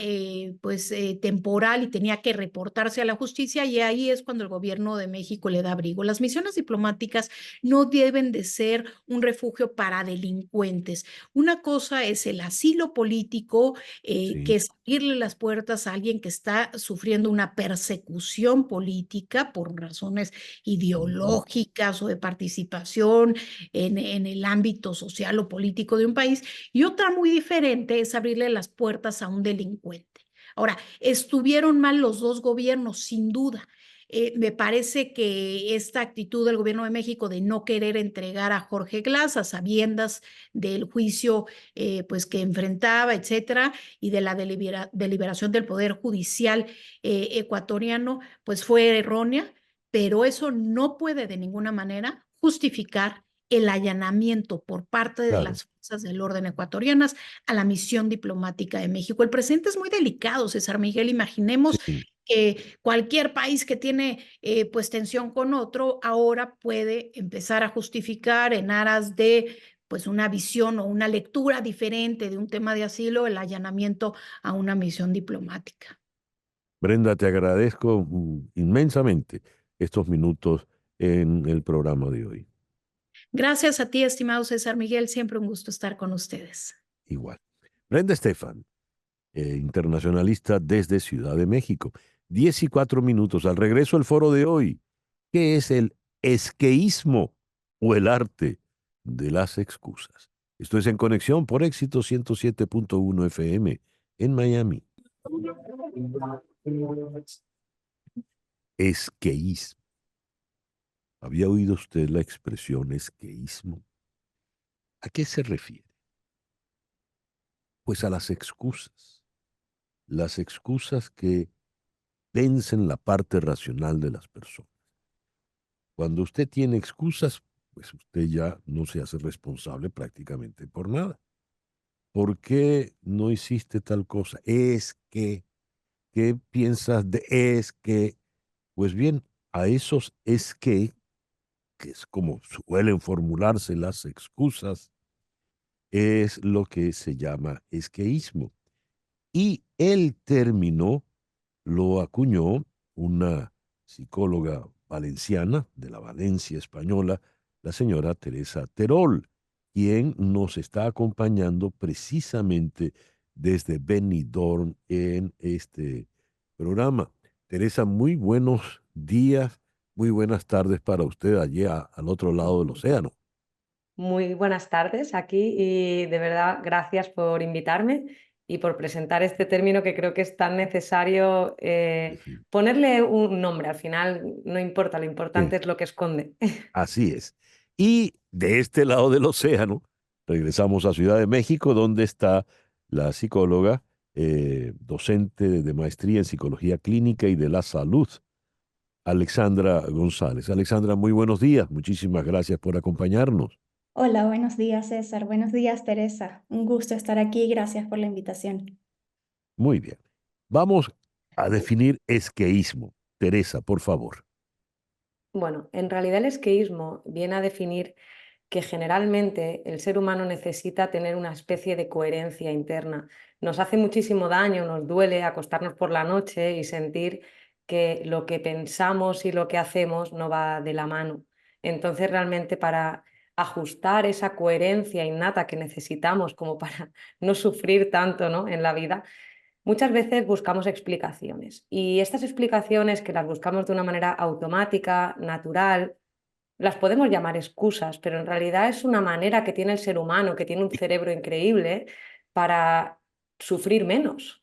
temporal y tenía que reportarse a la justicia, y ahí es cuando el gobierno de México le da abrigo. Las misiones diplomáticas no deben de ser un refugio para delincuentes. Una cosa es el asilo político, que es abrirle las puertas a alguien que está sufriendo una persecución política por razones ideológicas o de participación en el ámbito social o político de un país, y otra muy diferente es abrirle las puertas a un delincuente. Ahora, estuvieron mal los dos gobiernos, sin duda. Me parece que esta actitud del gobierno de México de no querer entregar a Jorge Glass a sabiendas del juicio que enfrentaba, etcétera, y de la deliberación del Poder Judicial ecuatoriano, pues fue errónea, pero eso no puede de ninguna manera justificar el allanamiento por parte de las fuerzas del orden ecuatorianas a la misión diplomática de México. El presente es muy delicado, César Miguel. Imaginemos que cualquier país que tiene tensión con otro ahora puede empezar a justificar en aras de una visión o una lectura diferente de un tema de asilo el allanamiento a una misión diplomática. Brenda, te agradezco inmensamente estos minutos en el programa de hoy. Gracias a ti, estimado César Miguel. Siempre un gusto estar con ustedes. Igual. Brenda Estefan, internacionalista desde Ciudad de México. 10:04. Al regreso al foro de hoy. ¿Qué es el esqueísmo o el arte de las excusas? Esto es En Conexión por Éxito 107.1 FM en Miami. Esqueísmo. ¿Había oído usted la expresión esqueísmo? ¿A qué se refiere? Pues a las excusas. Las excusas que vencen la parte racional de las personas. Cuando usted tiene excusas, pues usted ya no se hace responsable prácticamente por nada. ¿Por qué no hiciste tal cosa? Es que, ¿qué piensas de es que? Pues bien, a esos es que es como suelen formularse las excusas, es lo que se llama esqueísmo. Y el término lo acuñó una psicóloga valenciana de la Valencia española, la señora Teresa Terol, quien nos está acompañando precisamente desde Benidorm en este programa. Teresa, muy buenos días, muy buenas tardes para usted allí al otro lado del océano. Muy buenas tardes aquí y de verdad gracias por invitarme y por presentar este término que creo que es tan necesario ponerle un nombre. Al final no importa, lo importante es lo que esconde. Así es. Y de este lado del océano, regresamos a Ciudad de México, donde está la psicóloga, docente de maestría en Psicología Clínica y de la Salud, Alexandra González. Alexandra, muy buenos días. Muchísimas gracias por acompañarnos. Hola, buenos días, César. Buenos días, Teresa. Un gusto estar aquí. Gracias por la invitación. Muy bien. Vamos a definir esqueísmo. Teresa, por favor. Bueno, en realidad el esqueísmo viene a definir que generalmente el ser humano necesita tener una especie de coherencia interna. Nos hace muchísimo daño, nos duele acostarnos por la noche y sentir que lo que pensamos y lo que hacemos no va de la mano. Entonces, realmente para ajustar esa coherencia innata que necesitamos como para no sufrir tanto, ¿no?, en la vida, muchas veces buscamos explicaciones. Y estas explicaciones, que las buscamos de una manera automática, natural, las podemos llamar excusas, pero en realidad es una manera que tiene el ser humano, que tiene un cerebro increíble, para sufrir menos.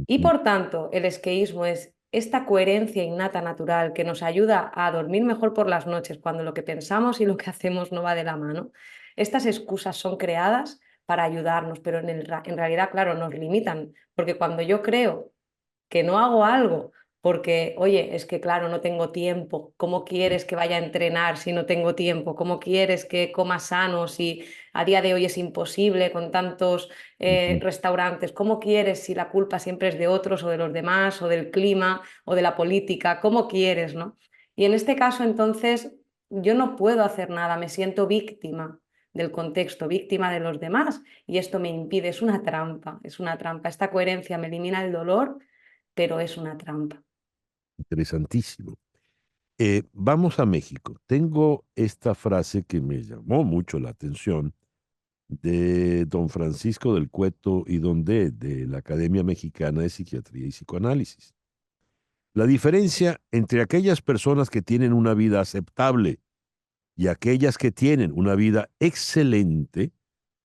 Y Ujú. por tanto, el esqueísmo es esta coherencia innata natural que nos ayuda a dormir mejor por las noches cuando lo que pensamos y lo que hacemos no va de la mano. Estas excusas son creadas para ayudarnos, pero en realidad, claro, nos limitan, porque cuando yo creo que no hago algo porque, oye, es que claro, no tengo tiempo. ¿Cómo quieres que vaya a entrenar si no tengo tiempo? ¿Cómo quieres que coma sano si a día de hoy es imposible con tantos Ujú. restaurantes? ¿Cómo quieres si la culpa siempre es de otros o de los demás o del clima o de la política? ¿Cómo quieres, no? Y en este caso, entonces, yo no puedo hacer nada, me siento víctima del contexto, víctima de los demás, y esto me impide, es una trampa, es una trampa. Esta coherencia me elimina el dolor, pero es una trampa. Interesantísimo. Vamos a México. Tengo esta frase que me llamó mucho la atención de don Francisco del Cueto y don de la Academia Mexicana de Psiquiatría y Psicoanálisis. La diferencia entre aquellas personas que tienen una vida aceptable y aquellas que tienen una vida excelente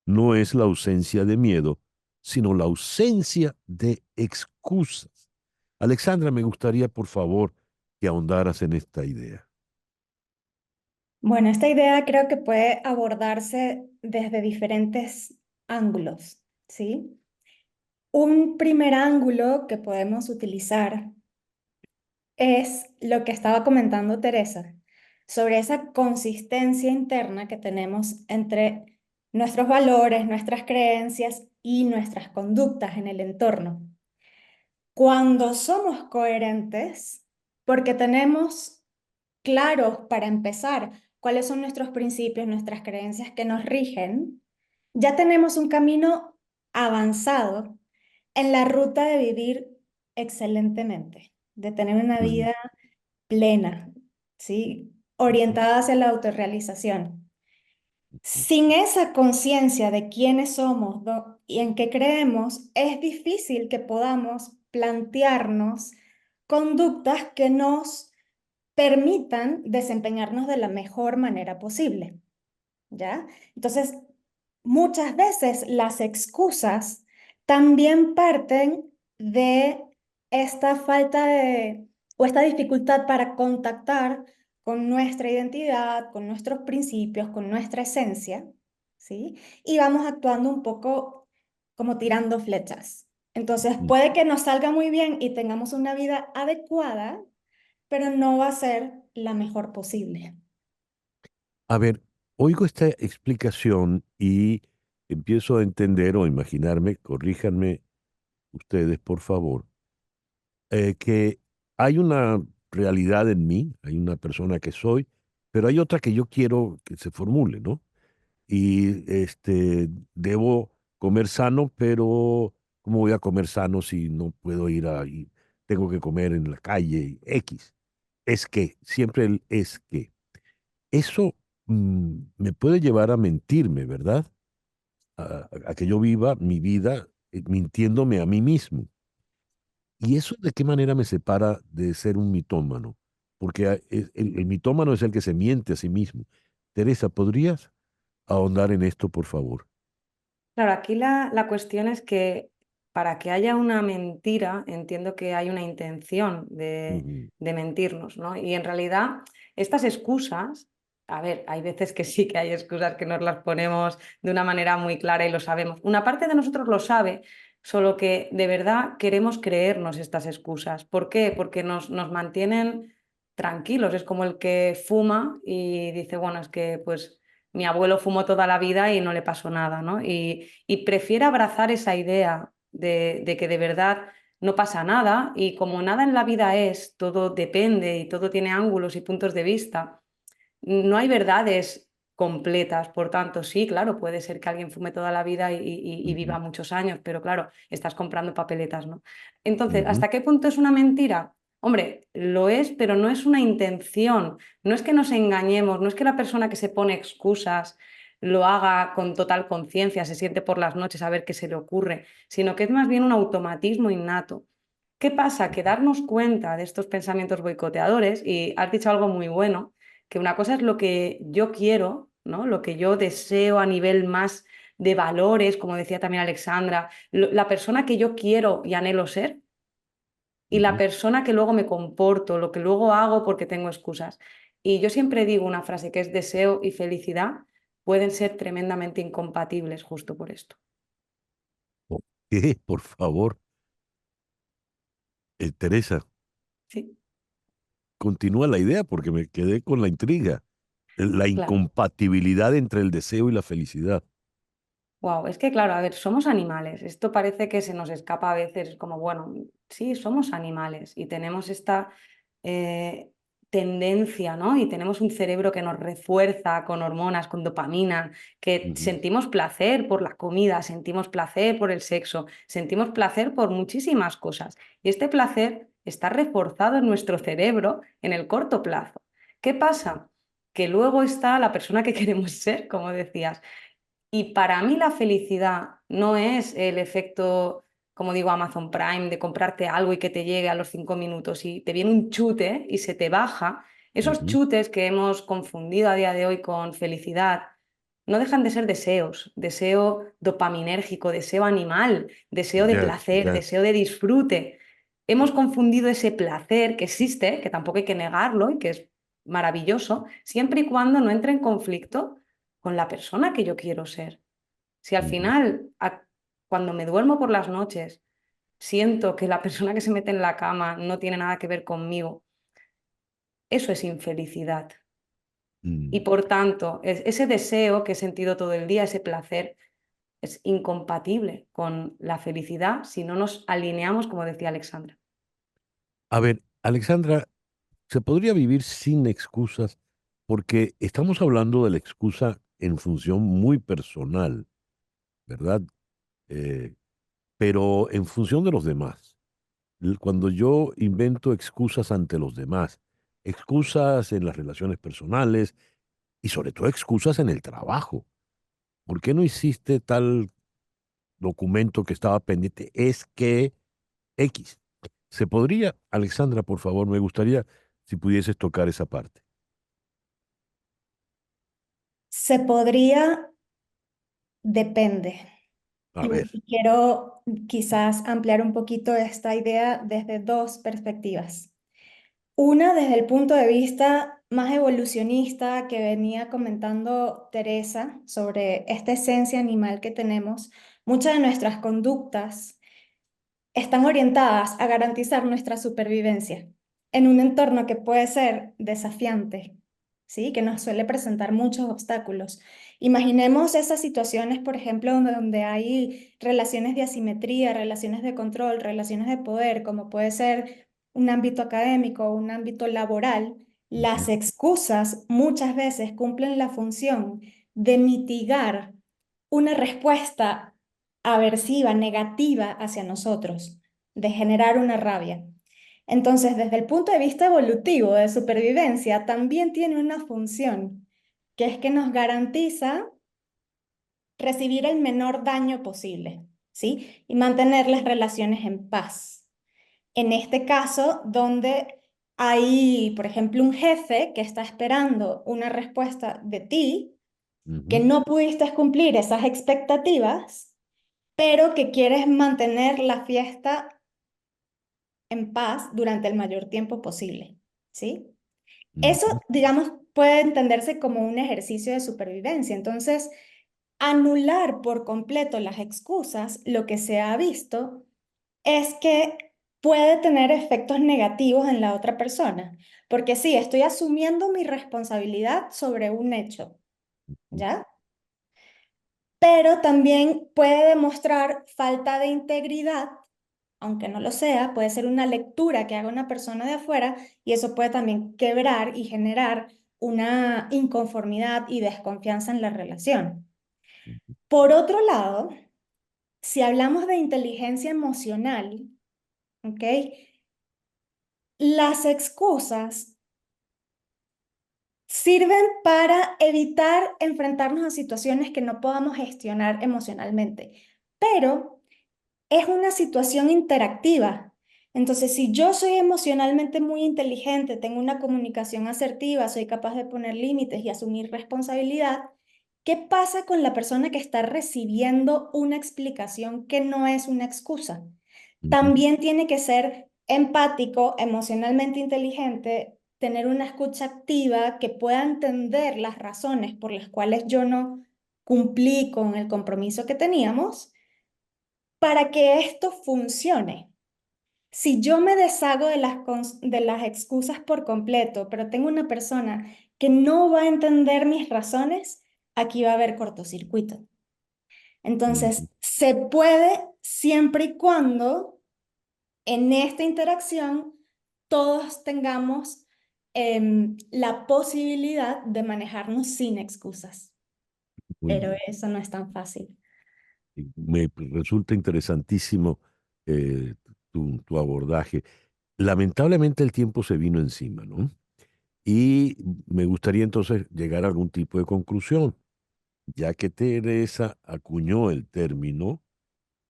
no es la ausencia de miedo, sino la ausencia de excusas. Alexandra, me gustaría, por favor, que ahondaras en esta idea. Bueno, esta idea creo que puede abordarse desde diferentes ángulos, ¿sí? Un primer ángulo que podemos utilizar es lo que estaba comentando Teresa, sobre esa consistencia interna que tenemos entre nuestros valores, nuestras creencias y nuestras conductas en el entorno. Cuando somos coherentes, porque tenemos claros, para empezar, cuáles son nuestros principios, nuestras creencias que nos rigen, ya tenemos un camino avanzado en la ruta de vivir excelentemente, de tener una Ujú. vida plena, ¿sí? Orientada hacia la autorrealización. Sin esa conciencia de quiénes somos y en qué creemos, es difícil que podamos plantearnos conductas que nos permitan desempeñarnos de la mejor manera posible, ¿ya? Entonces, muchas veces las excusas también parten de esta falta de, o esta dificultad para contactar con nuestra identidad, con nuestros principios, con nuestra esencia, ¿sí? Y vamos actuando un poco como tirando flechas. Entonces, puede que nos salga muy bien y tengamos una vida adecuada, pero no va a ser la mejor posible. A ver, oigo esta explicación y empiezo a entender o imaginarme, corríjanme ustedes, por favor, que hay una realidad en mí, hay una persona que soy, pero hay otra que yo quiero que se formule, ¿no? Y debo comer sano, pero ¿cómo voy a comer sano si no puedo ir ahí? Tengo que comer en la calle X. Es que, siempre el es que. Eso me puede llevar a mentirme, ¿verdad? A que yo viva mi vida mintiéndome a mí mismo. ¿Y eso de qué manera me separa de ser un mitómano? Porque el mitómano es el que se miente a sí mismo. Teresa, ¿podrías ahondar en esto, por favor? Claro, aquí la cuestión es que para que haya una mentira, entiendo que hay una intención Ujú. de mentirnos, ¿no? Y en realidad, estas excusas, a ver, hay veces que sí que hay excusas que nos las ponemos de una manera muy clara y lo sabemos. Una parte de nosotros lo sabe, solo que de verdad queremos creernos estas excusas. ¿Por qué? Porque nos mantienen tranquilos. Es como el que fuma y dice, bueno, es que pues mi abuelo fumó toda la vida y no le pasó nada, ¿no? Y prefiere abrazar esa idea de que de verdad no pasa nada, y como nada en la vida es, todo depende y todo tiene ángulos y puntos de vista, no hay verdades completas. Por tanto, sí, claro, puede ser que alguien fume toda la vida y Ujú. viva muchos años, pero claro, estás comprando papeletas, ¿no? Entonces, Ujú. ¿hasta qué punto es una mentira? Hombre, lo es, pero no es una intención, no es que nos engañemos, no es que la persona que se pone excusas lo haga con total conciencia, se siente por las noches a ver qué se le ocurre, sino que es más bien un automatismo innato. ¿Qué pasa? Que darnos cuenta de estos pensamientos boicoteadores, y has dicho algo muy bueno, que una cosa es lo que yo quiero, ¿no? Lo que yo deseo a nivel más de valores, como decía también Alexandra, la persona que yo quiero y anhelo ser, y la persona que luego me comporto, lo que luego hago porque tengo excusas. Y yo siempre digo una frase que es: deseo y felicidad pueden ser tremendamente incompatibles justo por esto. ¿Qué? Por favor. Teresa, Sí, continúa la idea porque me quedé con la intriga. La claro. incompatibilidad entre el deseo y la felicidad. Wow, es que claro, a ver, somos animales. Esto parece que se nos escapa a veces, como, bueno, sí, somos animales y tenemos esta eh, tendencia, ¿no? Y tenemos un cerebro que nos refuerza con hormonas, con dopamina, que Ujú. sentimos placer por la comida, sentimos placer por el sexo, sentimos placer por muchísimas cosas. Y este placer está reforzado en nuestro cerebro en el corto plazo. ¿Qué pasa? Que luego está la persona que queremos ser, como decías. Y para mí la felicidad no es el efecto, como digo, Amazon Prime, de comprarte algo y que te llegue a los 5 minutos y te viene un chute y se te baja. Esos Ujú. chutes que hemos confundido a día de hoy con felicidad no dejan de ser deseos, deseo dopaminérgico, deseo animal, deseo de Ya, placer, ya. deseo de disfrute. Hemos confundido ese placer que existe, que tampoco hay que negarlo y que es maravilloso, siempre y cuando no entre en conflicto con la persona que yo quiero ser. Si al Ujú. final, cuando me duermo por las noches, siento que la persona que se mete en la cama no tiene nada que ver conmigo, eso es infelicidad. Y Mm. por tanto, ese deseo que he sentido todo el día, ese placer, es incompatible con la felicidad si no nos alineamos, como decía Alexandra. A ver, Alexandra, ¿se podría vivir sin excusas? Porque estamos hablando de la excusa en función muy personal, ¿verdad? Eh, pero en función de los demás. Cuando yo invento excusas ante los demás, excusas en las relaciones personales y sobre todo excusas en el trabajo. ¿Por qué no hiciste tal documento que estaba pendiente? Es que X. ¿Se podría, Alexandra, por favor, me gustaría si pudieses tocar esa parte? Se podría, depende. A ver. Y quiero quizás ampliar un poquito esta idea desde dos perspectivas. Una, desde el punto de vista más evolucionista que venía comentando Teresa sobre esta esencia animal que tenemos, muchas de nuestras conductas están orientadas a garantizar nuestra supervivencia en un entorno que puede ser desafiante, ¿sí? Que nos suele presentar muchos obstáculos. Imaginemos esas situaciones, por ejemplo, donde hay relaciones de asimetría, relaciones de control, relaciones de poder, como puede ser un ámbito académico o un ámbito laboral. Las excusas muchas veces cumplen la función de mitigar una respuesta aversiva, negativa hacia nosotros, de generar una rabia. Entonces, desde el punto de vista evolutivo de supervivencia, también tiene una función, que es que nos garantiza recibir el menor daño posible, ¿sí? Y mantener las relaciones en paz. En este caso, donde hay, por ejemplo, un jefe que está esperando una respuesta de ti, que Ujú. no pudiste cumplir esas expectativas, pero que quieres mantener la fiesta en paz durante el mayor tiempo posible, ¿sí? Eso, Ujú. digamos, puede entenderse como un ejercicio de supervivencia. Entonces, anular por completo las excusas, lo que se ha visto es que puede tener efectos negativos en la otra persona, porque sí, estoy asumiendo mi responsabilidad sobre un hecho, ¿ya? Pero también puede demostrar falta de integridad, aunque no lo sea, puede ser una lectura que haga una persona de afuera y eso puede también quebrar y generar una inconformidad y desconfianza en la relación. Por otro lado, si hablamos de inteligencia emocional, ¿ok? las excusas sirven para evitar enfrentarnos a situaciones que no podamos gestionar emocionalmente, pero es una situación interactiva. Entonces, si yo soy emocionalmente muy inteligente, tengo una comunicación asertiva, soy capaz de poner límites y asumir responsabilidad, ¿qué pasa con la persona que está recibiendo una explicación que no es una excusa? También tiene que ser empático, emocionalmente inteligente, tener una escucha activa que pueda entender las razones por las cuales yo no cumplí con el compromiso que teníamos para que esto funcione. Si yo me deshago de las excusas por completo, pero tengo una persona que no va a entender mis razones, aquí va a haber cortocircuito. Entonces, se puede siempre y cuando en esta interacción todos tengamos la posibilidad de manejarnos sin excusas. Muy Pero bien. eso no es tan fácil. Me resulta interesantísimo tu abordaje. Lamentablemente el tiempo se vino encima, ¿no? Y me gustaría entonces llegar a algún tipo de conclusión. Ya que Teresa acuñó el término,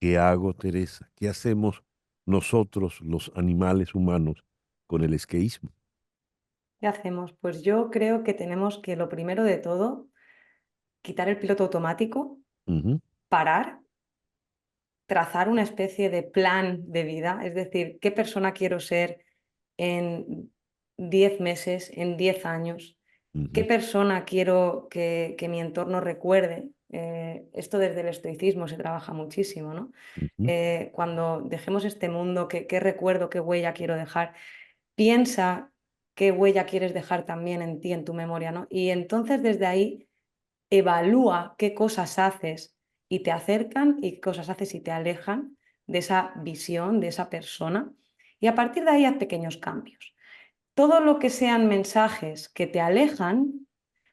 ¿qué hago, Teresa? ¿Qué hacemos nosotros, los animales humanos, con el esqueísmo? ¿Qué hacemos? Pues yo creo que tenemos que, lo primero de todo, quitar el piloto automático, Ujú, parar, trazar una especie de plan de vida, es decir, qué persona quiero ser en 10 meses, en 10 años, qué ujú, persona quiero que mi entorno recuerde. Esto desde el estoicismo se trabaja muchísimo, ¿no? ujú, Cuando dejemos este mundo, qué recuerdo, qué huella quiero dejar. Piensa qué huella quieres dejar también en ti, en tu memoria, ¿no? Y entonces desde ahí evalúa qué cosas haces y te acercan y qué cosas haces y te alejan de esa visión, de esa persona. Y a partir de ahí haz pequeños cambios. Todo lo que sean mensajes que te alejan,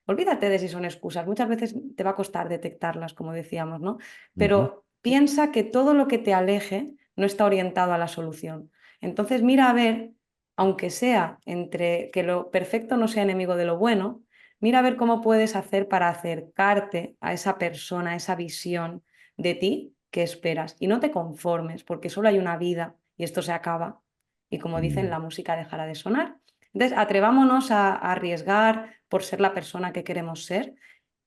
olvídate de si son excusas. Muchas veces te va a costar detectarlas, como decíamos, ¿no? ujú. Pero piensa que todo lo que te aleje no está orientado a la solución. Entonces mira a ver, aunque sea entre que lo perfecto no sea enemigo de lo bueno, mira a ver cómo puedes hacer para acercarte a esa persona, a esa visión de ti que esperas. Y no te conformes, porque solo hay una vida y esto se acaba. Y como dicen, Mm, la música dejará de sonar. Entonces, atrevámonos a arriesgar por ser la persona que queremos ser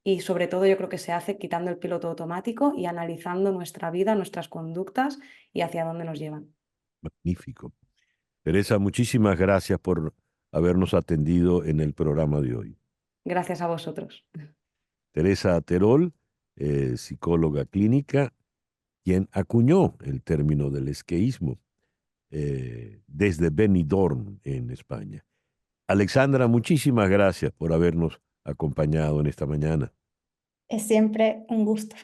y sobre todo yo creo que se hace quitando el piloto automático y analizando nuestra vida, nuestras conductas y hacia dónde nos llevan. Magnífico. Teresa, muchísimas gracias por habernos atendido en el programa de hoy. Gracias a vosotros. Teresa Terol, psicóloga clínica, quien acuñó el término del esqueísmo desde Benidorm, en España. Alexandra, muchísimas gracias por habernos acompañado en esta mañana. Es siempre un gusto.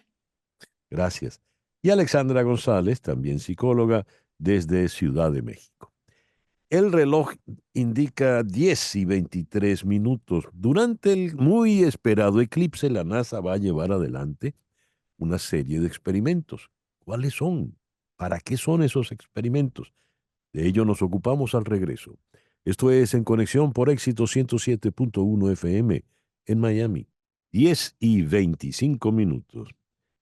Gracias. Y Alexandra González, también psicóloga, desde Ciudad de México. El reloj indica 10:23. Durante el muy esperado eclipse, la NASA va a llevar adelante una serie de experimentos. ¿Cuáles son? ¿Para qué son esos experimentos? De ello nos ocupamos al regreso. Esto es En Conexión por Éxito 107.1 FM en Miami. 10:25.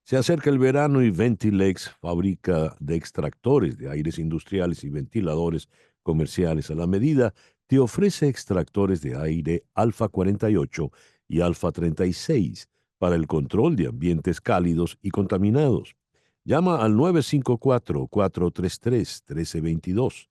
Se acerca el verano y Ventilex, fábrica de extractores de aires industriales y ventiladores comerciales a la medida, te ofrece extractores de aire Alfa 48 y Alfa 36 para el control de ambientes cálidos y contaminados. Llama al 954-433-1322.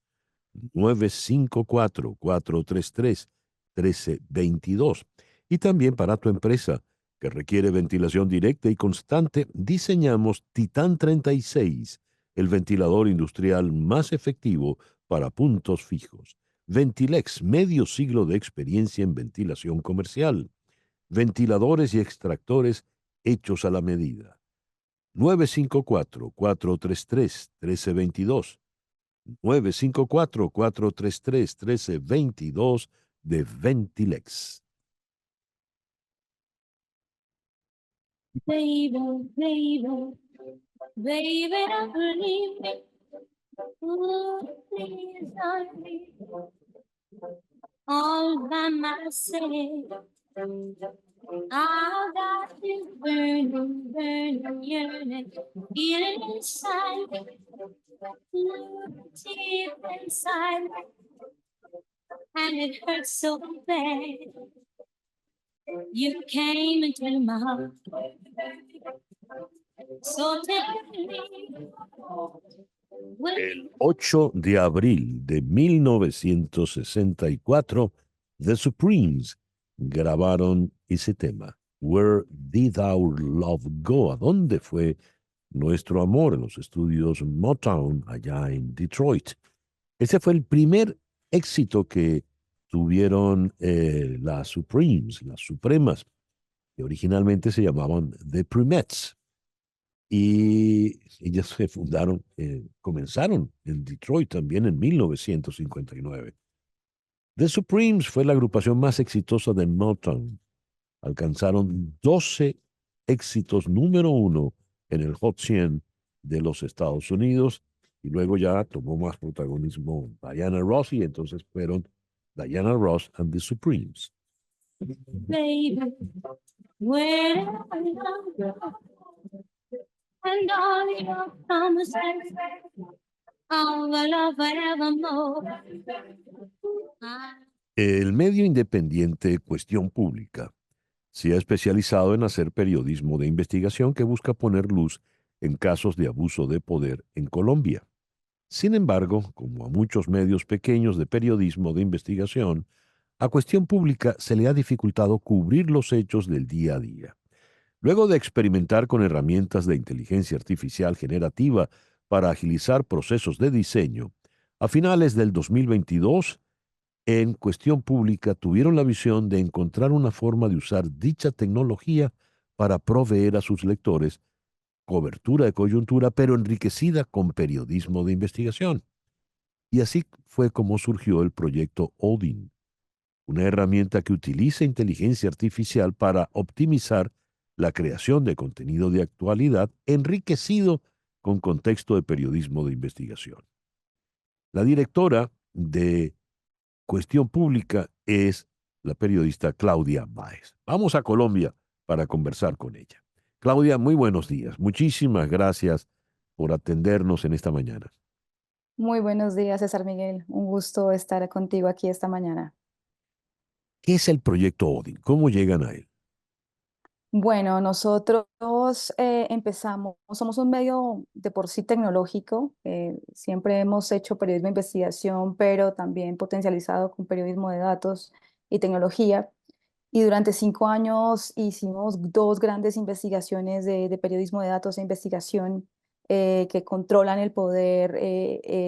954-433-1322. Y también para tu empresa, que requiere ventilación directa y constante, diseñamos Titan 36, el ventilador industrial más efectivo para puntos fijos. Ventilex, medio siglo de experiencia en ventilación comercial. Ventiladores y extractores hechos a la medida. 954-433-1322. 954-433-1322 de Ventilex. Baby, baby, baby, don't leave me. Ooh, please don't leave me. all by myself. I got this burning, burning yearning inside, deep inside, and it hurts so bad. You came into my heart, so tell me. El 8 de abril de 1964, The Supremes grabaron ese tema. Where Did Our Love Go? ¿A dónde fue nuestro amor? En los estudios Motown, allá en Detroit. Ese fue el primer éxito que tuvieron las Supremes, las Supremas, que originalmente se llamaban The Primettes. Y ellas se fundaron, comenzaron en Detroit también en 1959. The Supremes fue la agrupación más exitosa de Motown. Alcanzaron 12 éxitos número 1 en el Hot 100 de los Estados Unidos, y luego ya tomó más protagonismo Diana Ross, y entonces fueron Diana Ross and the Supremes. Baby, where I love and all your promises of a love forevermore. El medio independiente Cuestión Pública se ha especializado en hacer periodismo de investigación que busca poner luz en casos de abuso de poder en Colombia. Sin embargo, como a muchos medios pequeños de periodismo de investigación, a Cuestión Pública se le ha dificultado cubrir los hechos del día a día. Luego de experimentar con herramientas de inteligencia artificial generativa para agilizar procesos de diseño, a finales del 2022, en Cuestión Pública tuvieron la visión de encontrar una forma de usar dicha tecnología para proveer a sus lectores cobertura de coyuntura, pero enriquecida con periodismo de investigación. Y así fue como surgió el proyecto Odin, una herramienta que utiliza inteligencia artificial para optimizar la creación de contenido de actualidad enriquecido con contexto de periodismo de investigación. La directora de Cuestión Pública es la periodista Claudia Báez. Vamos a Colombia para conversar con ella. Claudia, muy buenos días. Muchísimas gracias por atendernos en esta mañana. Muy buenos días, César Miguel. Un gusto estar contigo aquí esta mañana. ¿Qué es el proyecto Odin? ¿Cómo llegan a él? Bueno, nosotros empezamos, somos un medio de por sí tecnológico. Siempre hemos hecho periodismo de investigación, pero también potencializado con periodismo de datos y tecnología. Y durante 5 años hicimos 2 grandes investigaciones de periodismo de datos e investigación que controlan el poder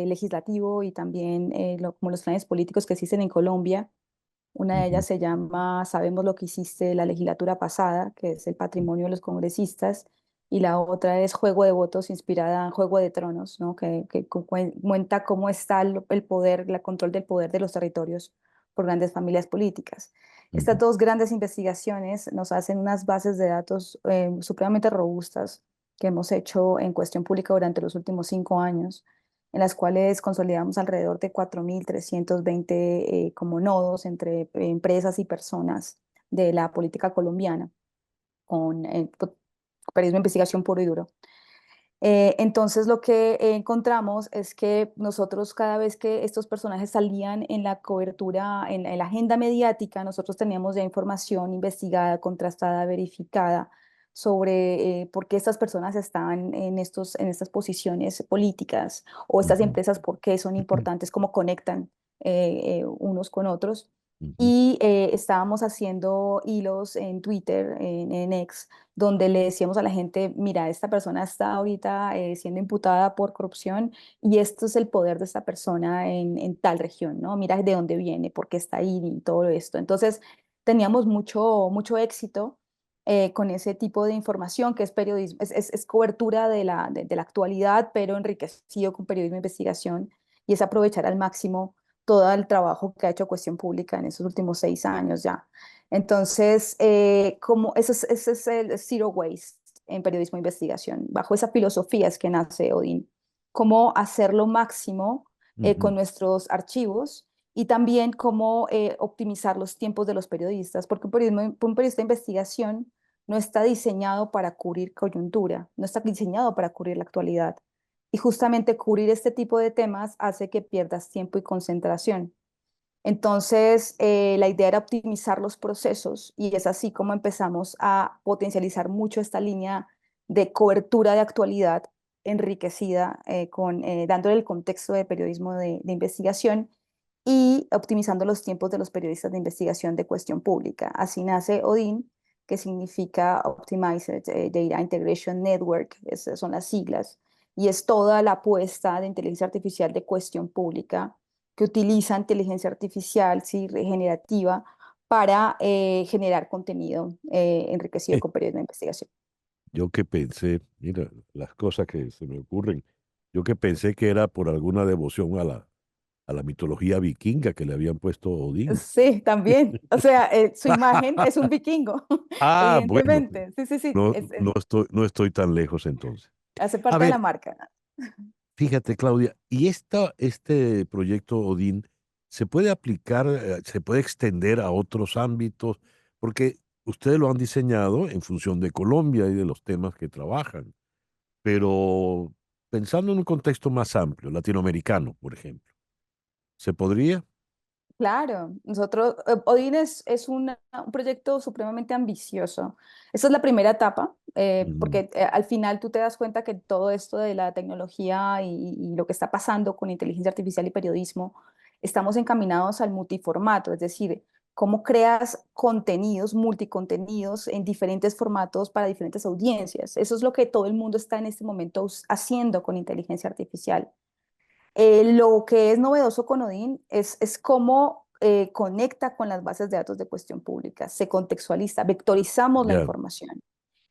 legislativo y también como los planes políticos que existen en Colombia. Una de ellas se llama Sabemos lo que hiciste la legislatura pasada, que es el patrimonio de los congresistas, y la otra es Juego de Votos, inspirada en Juego de Tronos, ¿no? que cuenta cómo está el poder, el control del poder de los territorios por grandes familias políticas. Estas 2 grandes investigaciones nos hacen unas bases de datos supremamente robustas que hemos hecho en Cuestión Pública durante los últimos 5 años, en las cuales consolidamos alrededor de 4.320 como nodos entre empresas y personas de la política colombiana, con periodismo de investigación puro y duro. Entonces lo que encontramos es que nosotros, cada vez que estos personajes salían en la cobertura, en la agenda mediática, nosotros teníamos ya información investigada, contrastada, verificada sobre por qué estas personas están en estas posiciones políticas, o estas empresas por qué son importantes, cómo conectan unos con otros. Y estábamos haciendo hilos en Twitter, en X, donde le decíamos a la gente, mira, esta persona está ahorita siendo imputada por corrupción, y esto es el poder de esta persona en tal región, ¿no? Mira de dónde viene, por qué está ahí y todo esto. Entonces teníamos mucho éxito con ese tipo de información, que es periodismo, es cobertura de la actualidad, pero enriquecido con periodismo de investigación, y es aprovechar al máximo todo el trabajo que ha hecho Cuestión Pública en estos últimos 6 años ya. Entonces, como ese es el zero waste en periodismo de investigación. Bajo esa filosofía es que nace Odin. Cómo hacer lo máximo con nuestros archivos y también cómo optimizar los tiempos de los periodistas, porque un periodista de investigación no está diseñado para cubrir coyuntura, no está diseñado para cubrir la actualidad. Y justamente cubrir este tipo de temas hace que pierdas tiempo y concentración. Entonces, la idea era optimizar los procesos y es así como empezamos a potencializar mucho esta línea de cobertura de actualidad enriquecida, dándole el contexto de periodismo de investigación y optimizando los tiempos de los periodistas de investigación de cuestión pública. Así nace ODIN, que significa Optimized Data Integration Network, esas son las siglas, y es toda la apuesta de inteligencia artificial de cuestión pública que utiliza inteligencia artificial, sí, regenerativa, para generar contenido enriquecido con periodismo de investigación. Yo que pensé, mira, las cosas que se me ocurren, yo que pensé que era por alguna devoción a la mitología vikinga que le habían puesto Odín. Sí, también. O sea, su imagen es un vikingo, Ah, bueno, evidentemente. Sí, sí, sí. no estoy tan lejos entonces. Hace A parte de la ver, marca. fíjate, Claudia, y este proyecto Odín se puede aplicar, se puede extender a otros ámbitos, porque ustedes lo han diseñado en función de Colombia y de los temas que trabajan, pero pensando en un contexto más amplio, latinoamericano, por ejemplo, ¿se podría? Claro, nosotros, Odin es un proyecto supremamente ambicioso. Esta es la primera etapa, porque al final tú te das cuenta que todo esto de la tecnología y lo que está pasando con inteligencia artificial y periodismo, estamos encaminados al multiformato, es decir, cómo creas contenidos, multicontenidos en diferentes formatos para diferentes audiencias. Eso es lo que todo el mundo está en este momento haciendo con inteligencia artificial. Lo que es novedoso con Odin es cómo conecta con las bases de datos de cuestión pública, se contextualiza, vectorizamos la Ya. información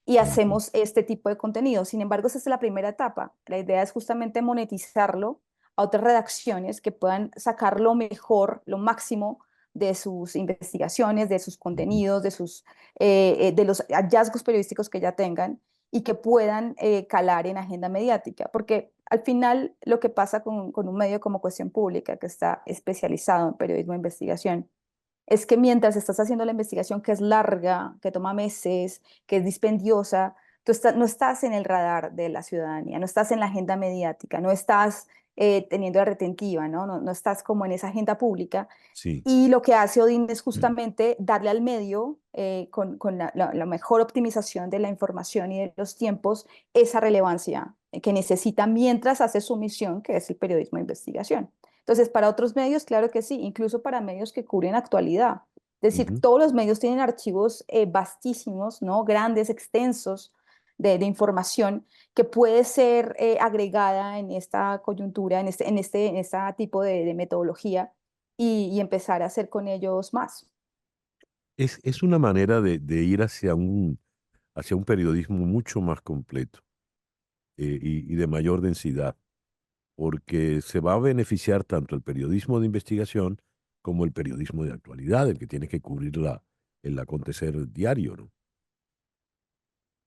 y hacemos este tipo de contenido. Sin embargo, esa es la primera etapa. La idea es justamente monetizarlo a otras redacciones que puedan sacar lo mejor, lo máximo de sus investigaciones, de sus contenidos, de los hallazgos periodísticos que ya tengan y que puedan calar en agenda mediática. Porque al final lo que pasa con un medio como Cuestión Pública, que está especializado en periodismo de investigación, es que mientras estás haciendo la investigación, que es larga, que toma meses, que es dispendiosa, no estás en el radar de la ciudadanía, no estás en la agenda mediática, no estás teniendo la retentiva, ¿no? Estás como en esa agenda pública. Sí. Y lo que hace Odin es justamente darle al medio, con la mejor optimización de la información y de los tiempos, esa relevancia que necesita mientras hace su misión, que es el periodismo de investigación. Entonces, para otros medios, claro que sí, incluso para medios que cubren actualidad. Es decir, todos los medios tienen archivos vastísimos, ¿no? Grandes, extensos de información que puede ser agregada en esta coyuntura, en este tipo de metodología y empezar a hacer con ellos más. Es una manera de ir hacia un periodismo mucho más completo y de mayor densidad, porque se va a beneficiar tanto el periodismo de investigación como el periodismo de actualidad, el que tiene que cubrir el acontecer diario, ¿no?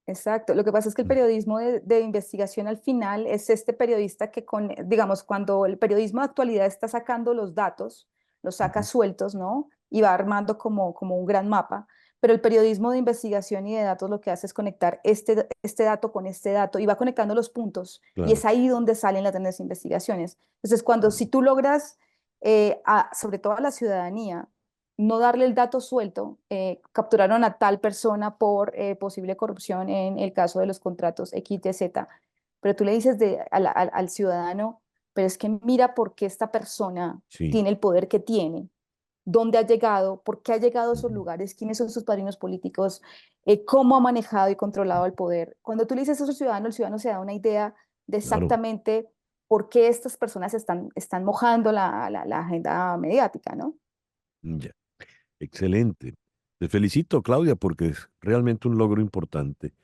Exacto. Lo que pasa es que el periodismo de investigación al final es este periodista que, digamos, cuando el periodismo de actualidad está sacando los datos, los saca sueltos, ¿no? Y va armando como un gran mapa, pero el periodismo de investigación y de datos lo que hace es conectar este dato con este dato y va conectando los puntos. Y Claro. es ahí donde salen las grandes investigaciones. Entonces, si tú logras, sobre todo a la ciudadanía, no darle el dato suelto, capturaron a tal persona por posible corrupción en el caso de los contratos XYZ, pero tú le dices al ciudadano, pero es que mira por qué esta persona Sí. tiene el poder que tiene, dónde ha llegado, por qué ha llegado a esos lugares, quiénes son sus padrinos políticos, cómo ha manejado y controlado el poder. Cuando tú le dices eso al ciudadano, el ciudadano se da una idea de exactamente por qué estas personas están mojando la agenda mediática, ¿no? Ya. Excelente. Te felicito, Claudia, porque es realmente un logro importante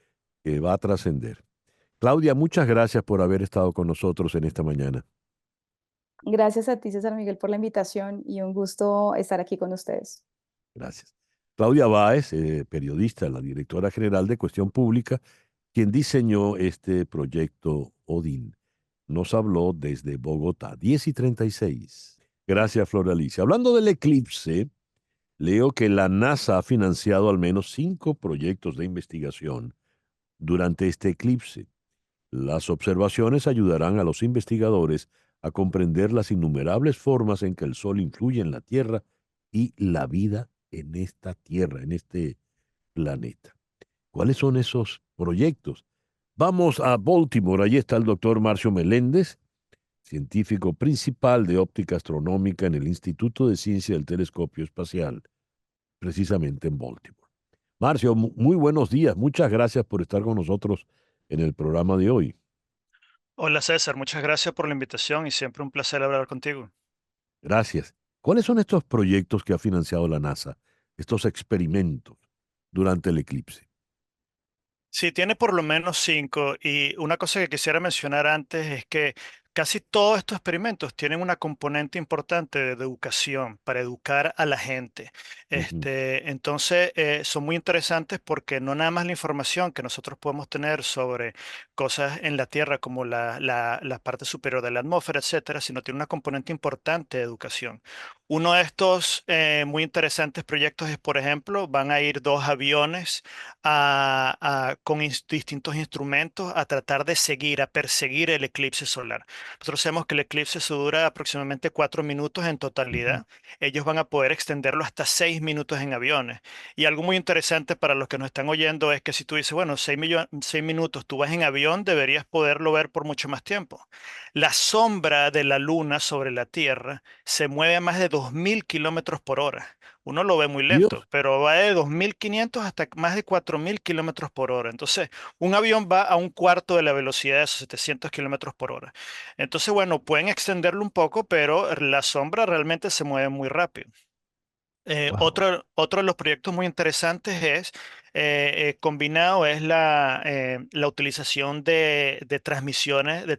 que va a trascender. Claudia, muchas gracias por haber estado con nosotros en esta mañana. Gracias a ti, César Miguel, por la invitación y un gusto estar aquí con ustedes. Gracias. Claudia Báez, periodista, la directora general de Cuestión Pública, quien diseñó este proyecto Odín. Nos habló desde Bogotá, 10:36. Gracias, Flor Alicia. Hablando del eclipse, leo que la NASA ha financiado al menos 5 proyectos de investigación durante este eclipse. Las observaciones ayudarán a los investigadores a comprender las innumerables formas en que el Sol influye en la Tierra y la vida en esta Tierra, en este planeta. ¿Cuáles son esos proyectos? Vamos a Baltimore. Allí está el doctor Marcio Meléndez, científico principal de óptica astronómica en el Instituto de Ciencia del Telescopio Espacial, precisamente en Baltimore. Marcio, muy buenos días. Muchas gracias por estar con nosotros en el programa de hoy. Hola César, muchas gracias por la invitación y siempre un placer hablar contigo. Gracias. ¿Cuáles son estos proyectos que ha financiado la NASA, estos experimentos durante el eclipse? Sí, tiene por lo menos 5 y una cosa que quisiera mencionar antes es que casi todos estos experimentos tienen una componente importante de educación para educar a la gente. Entonces, son muy interesantes porque no nada más la información que nosotros podemos tener sobre cosas en la Tierra como la parte superior de la atmósfera, etcétera, sino tiene una componente importante de educación. Uno de estos muy interesantes proyectos es, por ejemplo, van a ir 2 aviones con distintos instrumentos a tratar de seguir, a perseguir el eclipse solar. Nosotros sabemos que el eclipse se dura aproximadamente 4 minutos en totalidad. Ellos van a poder extenderlo hasta 6 minutos en aviones. Y algo muy interesante para los que nos están oyendo es que si tú dices, bueno, 6 minutos, tú vas en avión, deberías poderlo ver por mucho más tiempo. La sombra de la luna sobre la Tierra se mueve a más de 2000 kilómetros por hora. Uno lo ve muy lento, Dios. pero va de 2500 hasta más de 4000 kilómetros por hora. Entonces, un avión va a un cuarto de la velocidad de esos 700 kilómetros por hora. Entonces, bueno, pueden extenderlo un poco, pero la sombra realmente se mueve muy rápido. Wow. Otro de los proyectos muy interesantes es combinado es la utilización de transmisiones, de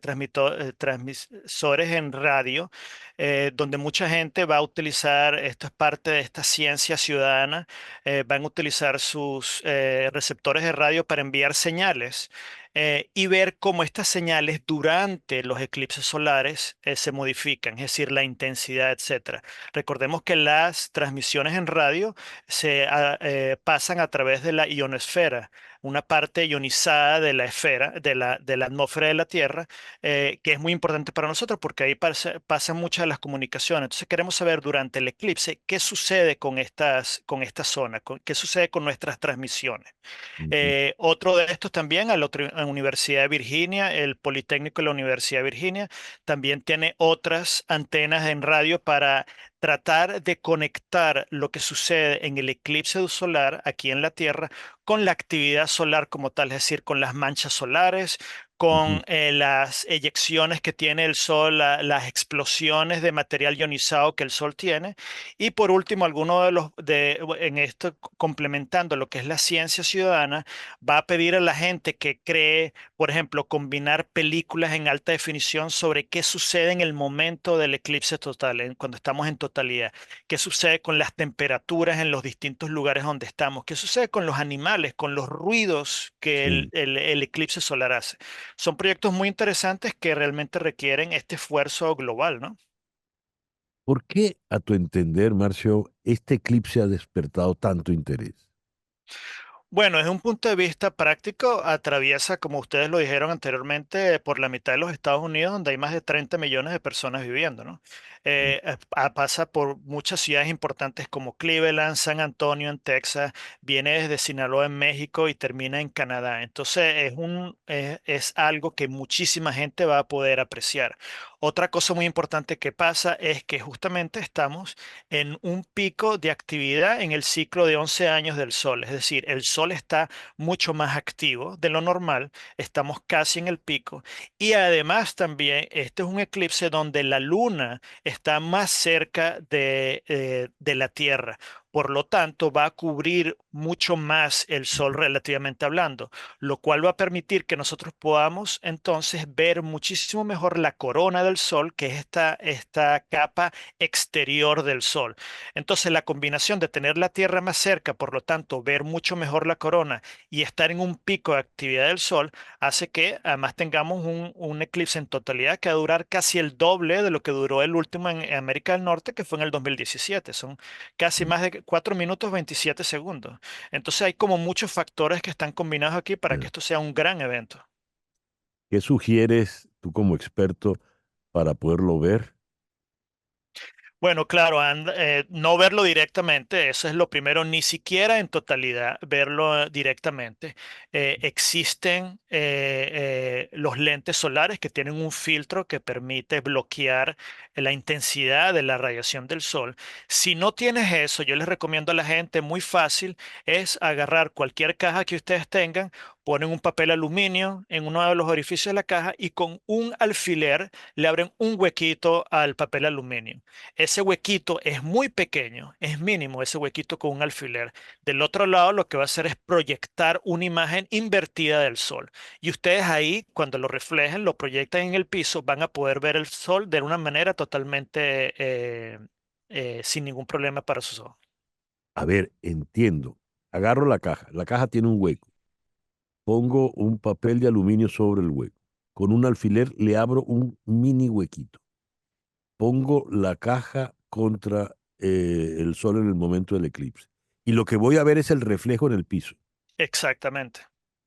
transmisores en radio, donde mucha gente va a utilizar, esto es parte de esta ciencia ciudadana, van a utilizar sus receptores de radio para enviar señales. Y ver cómo estas señales durante los eclipses solares se modifican, es decir, la intensidad, etcétera. Recordemos que las transmisiones en radio pasan a través de la ionosfera, una parte ionizada de la esfera, de la atmósfera de la Tierra, que es muy importante para nosotros porque ahí pasan muchas de las comunicaciones. Entonces queremos saber durante el eclipse qué sucede con esta zona, qué sucede con nuestras transmisiones. Otro de estos también, la Universidad de Virginia, el Politécnico de la Universidad de Virginia, también tiene otras antenas en radio para tratar de conectar lo que sucede en el eclipse solar aquí en la Tierra con la actividad solar como tal, es decir, con las manchas solares, con las eyecciones que tiene el Sol, las explosiones de material ionizado que el Sol tiene. Y por último, alguno en esto, complementando lo que es la ciencia ciudadana, va a pedir a la gente que cree, por ejemplo, combinar películas en alta definición sobre qué sucede en el momento del eclipse total, cuando estamos en totalidad, qué sucede con las temperaturas en los distintos lugares donde estamos, qué sucede con los animales, con los ruidos que Sí. el eclipse solar hace. Son proyectos muy interesantes que realmente requieren este esfuerzo global, ¿no? ¿Por qué, a tu entender, Marcio, este eclipse ha despertado tanto interés? Bueno, desde un punto de vista práctico, atraviesa, como ustedes lo dijeron anteriormente, por la mitad de los Estados Unidos, donde hay más de 30 millones de personas viviendo, ¿no? Pasa por muchas ciudades importantes como Cleveland, San Antonio en Texas, viene desde Sinaloa en México y termina en Canadá. Entonces, es algo que muchísima gente va a poder apreciar. Otra cosa muy importante que pasa es que justamente estamos en un pico de actividad en el ciclo de 11 años del Sol. Es decir, el Sol está mucho más activo de lo normal, estamos casi en el pico. Y además también este es un eclipse donde la Luna está más cerca de la Tierra. Por lo tanto, va a cubrir mucho más el sol relativamente hablando, lo cual va a permitir que nosotros podamos entonces ver muchísimo mejor la corona del sol, que es esta capa exterior del sol. Entonces, la combinación de tener la Tierra más cerca, por lo tanto, ver mucho mejor la corona y estar en un pico de actividad del sol, hace que además tengamos un eclipse en totalidad que va a durar casi el doble de lo que duró el último en América del Norte, que fue en el 2017. Son casi más de 4 minutos 27 segundos. Entonces hay como muchos factores que están combinados aquí para que esto sea un gran evento. ¿Qué sugieres tú como experto para poderlo ver? Bueno, claro, no verlo directamente, eso es lo primero, ni siquiera en totalidad verlo directamente. Existen los lentes solares que tienen un filtro que permite bloquear la intensidad de la radiación del sol. Si no tienes eso, yo les recomiendo a la gente, muy fácil, es agarrar cualquier caja que ustedes tengan, ponen un papel aluminio en uno de los orificios de la caja y con un alfiler le abren un huequito al papel aluminio. Ese huequito es muy pequeño, es mínimo ese huequito con un alfiler. Del otro lado lo que va a hacer es proyectar una imagen invertida del sol. Y ustedes ahí, cuando lo reflejen, lo proyectan en el piso, van a poder ver el sol de una manera totalmente sin ningún problema para sus ojos. A ver, entiendo. Agarro la caja tiene un hueco. Pongo un papel de aluminio sobre el hueco. Con un alfiler le abro un mini huequito. Pongo la caja contra el sol en el momento del eclipse. Y lo que voy a ver es el reflejo en el piso. Exactamente.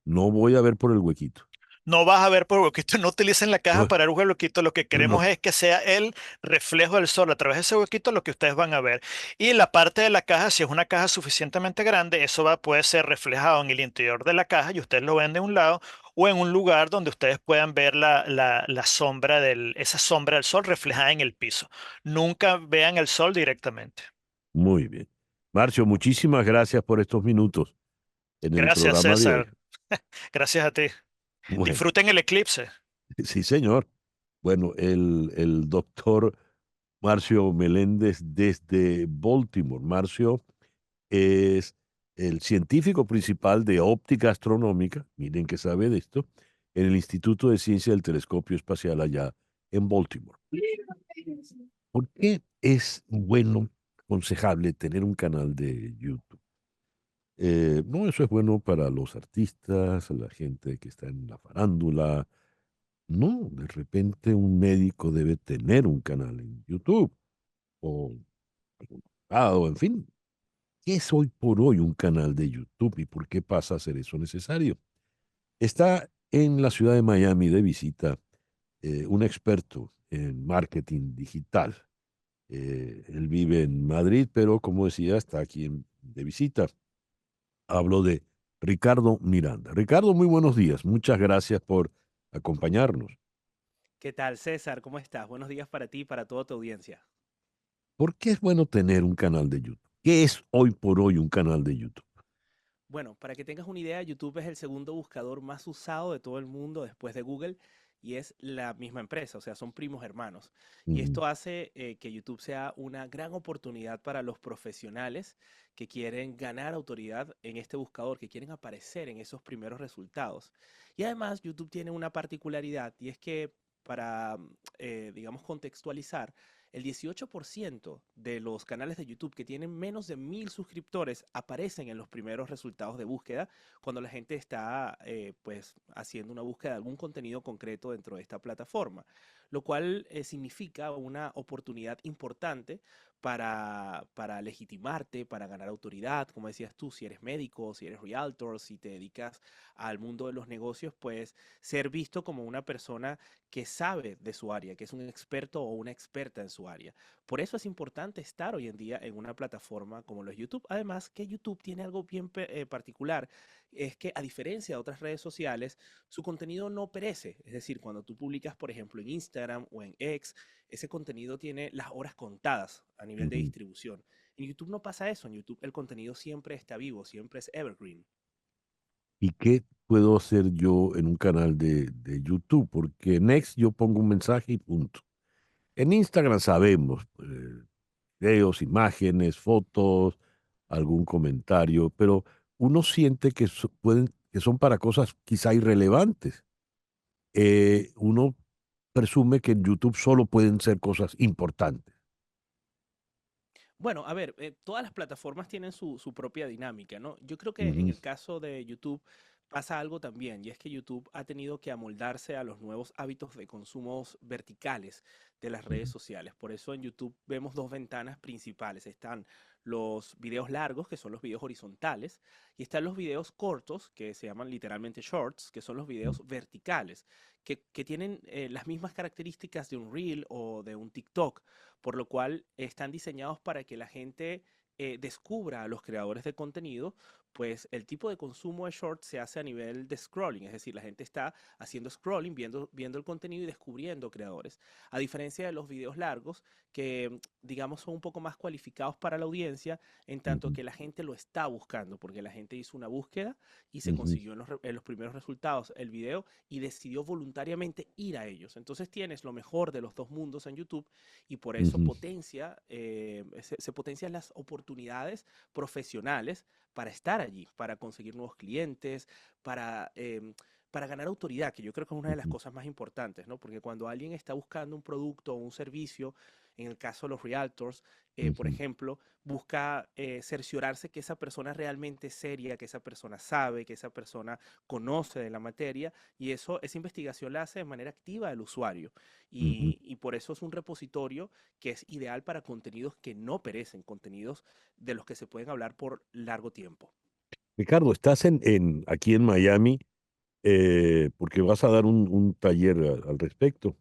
No voy a ver por el huequito. No vas a ver por huequito, no utilicen la caja No, para ver un huequito. Lo que queremos no. es que sea el reflejo del sol a través de ese huequito lo que ustedes van a ver. Y la parte de la caja, si es una caja suficientemente grande, puede ser reflejado en el interior de la caja y ustedes lo ven de un lado o en un lugar donde ustedes puedan ver la sombra esa sombra del sol reflejada en el piso. Nunca vean el sol directamente. Muy bien. Marcio, muchísimas gracias por estos minutos en el Gracias, programa de hoy. César. Gracias a ti. Bueno, Disfruten el eclipse. sí, señor. Bueno, el doctor Marcio Meléndez desde Baltimore. Marcio es el científico principal de óptica astronómica, miren que sabe de esto, en el Instituto de Ciencia del Telescopio Espacial allá en Baltimore. ¿Por qué es bueno, aconsejable tener un canal de YouTube? No, eso es bueno para los artistas, la gente que está en la farándula. No, de repente un médico debe tener un canal en YouTube o algún abogado, en fin. ¿Qué es hoy por hoy un canal de YouTube y por qué pasa a ser eso necesario? Está en la ciudad de Miami de visita un experto en marketing digital. Él vive en Madrid, pero como decía, está aquí de visita. Hablo de Ricardo Miranda. Ricardo, muy buenos días. Muchas gracias por acompañarnos. ¿Qué tal, César? ¿Cómo estás? Buenos días para ti y para toda tu audiencia. ¿Por qué es bueno tener un canal de YouTube? ¿Qué es hoy por hoy un canal de YouTube? Bueno, para que tengas una idea, YouTube es el segundo buscador más usado de todo el mundo después de Google y es la misma empresa, o sea, son primos hermanos. Y Ujú. esto hace que YouTube sea una gran oportunidad para los profesionales que quieren ganar autoridad en este buscador, que quieren aparecer en esos primeros resultados. Y además, YouTube tiene una particularidad y es que para, digamos, contextualizar, el 18% de los canales de YouTube que tienen menos de 1000 suscriptores aparecen en los primeros resultados de búsqueda cuando la gente está pues haciendo una búsqueda de algún contenido concreto dentro de esta plataforma, lo cual significa una oportunidad importante para legitimarte, para ganar autoridad, como decías tú, si eres médico, si eres realtor, si te dedicas al mundo de los negocios, pues ser visto como una persona que sabe de su área, que es un experto o una experta en su área. Por eso es importante estar hoy en día en una plataforma como lo es YouTube. Además que YouTube tiene algo bien particular, es que a diferencia de otras redes sociales, su contenido no perece. Es decir, cuando tú publicas, por ejemplo, en Instagram o en X, ese contenido tiene las horas contadas a nivel de Ujú. distribución. En YouTube no pasa eso. En YouTube el contenido siempre está vivo, siempre es evergreen. ¿Y qué puedo hacer yo en un canal de YouTube? Porque en X yo pongo un mensaje y punto. En Instagram sabemos, videos, imágenes, fotos, algún comentario, pero uno siente que que son para cosas quizá irrelevantes. Uno presume que en YouTube solo pueden ser cosas importantes. Bueno, a ver, todas las plataformas tienen su propia dinámica, ¿no? Yo creo que en el caso de YouTube pasa algo también, y es que YouTube ha tenido que amoldarse a los nuevos hábitos de consumos verticales de las redes sociales. Por eso en YouTube vemos dos ventanas principales. Están los videos largos, que son los videos horizontales, y están los videos cortos, que se llaman literalmente shorts, que son los videos verticales, que tienen las mismas características de un Reel o de un TikTok, por lo cual están diseñados para que la gente descubra a los creadores de contenido, pues el tipo de consumo de shorts se hace a nivel de scrolling, es decir, la gente está haciendo scrolling, viendo el contenido y descubriendo creadores. A diferencia de los videos largos, que digamos son un poco más cualificados para la audiencia, en tanto que la gente lo está buscando, porque la gente hizo una búsqueda y se consiguió en los primeros resultados el video y decidió voluntariamente ir a ellos. Entonces tienes lo mejor de los dos mundos en YouTube y por eso se potencian las oportunidades profesionales para estar allí, para conseguir nuevos clientes, para ganar autoridad, que yo creo que es una de las cosas más importantes, ¿no? Porque cuando alguien está buscando un producto o un servicio, en el caso de los realtors, por ejemplo, busca cerciorarse que esa persona es realmente seria, que esa persona sabe, que esa persona conoce de la materia, y esa investigación la hace de manera activa el usuario. Y por eso es un repositorio que es ideal para contenidos que no perecen, contenidos de los que se pueden hablar por largo tiempo. Ricardo, estás aquí en Miami porque vas a dar un taller al respecto.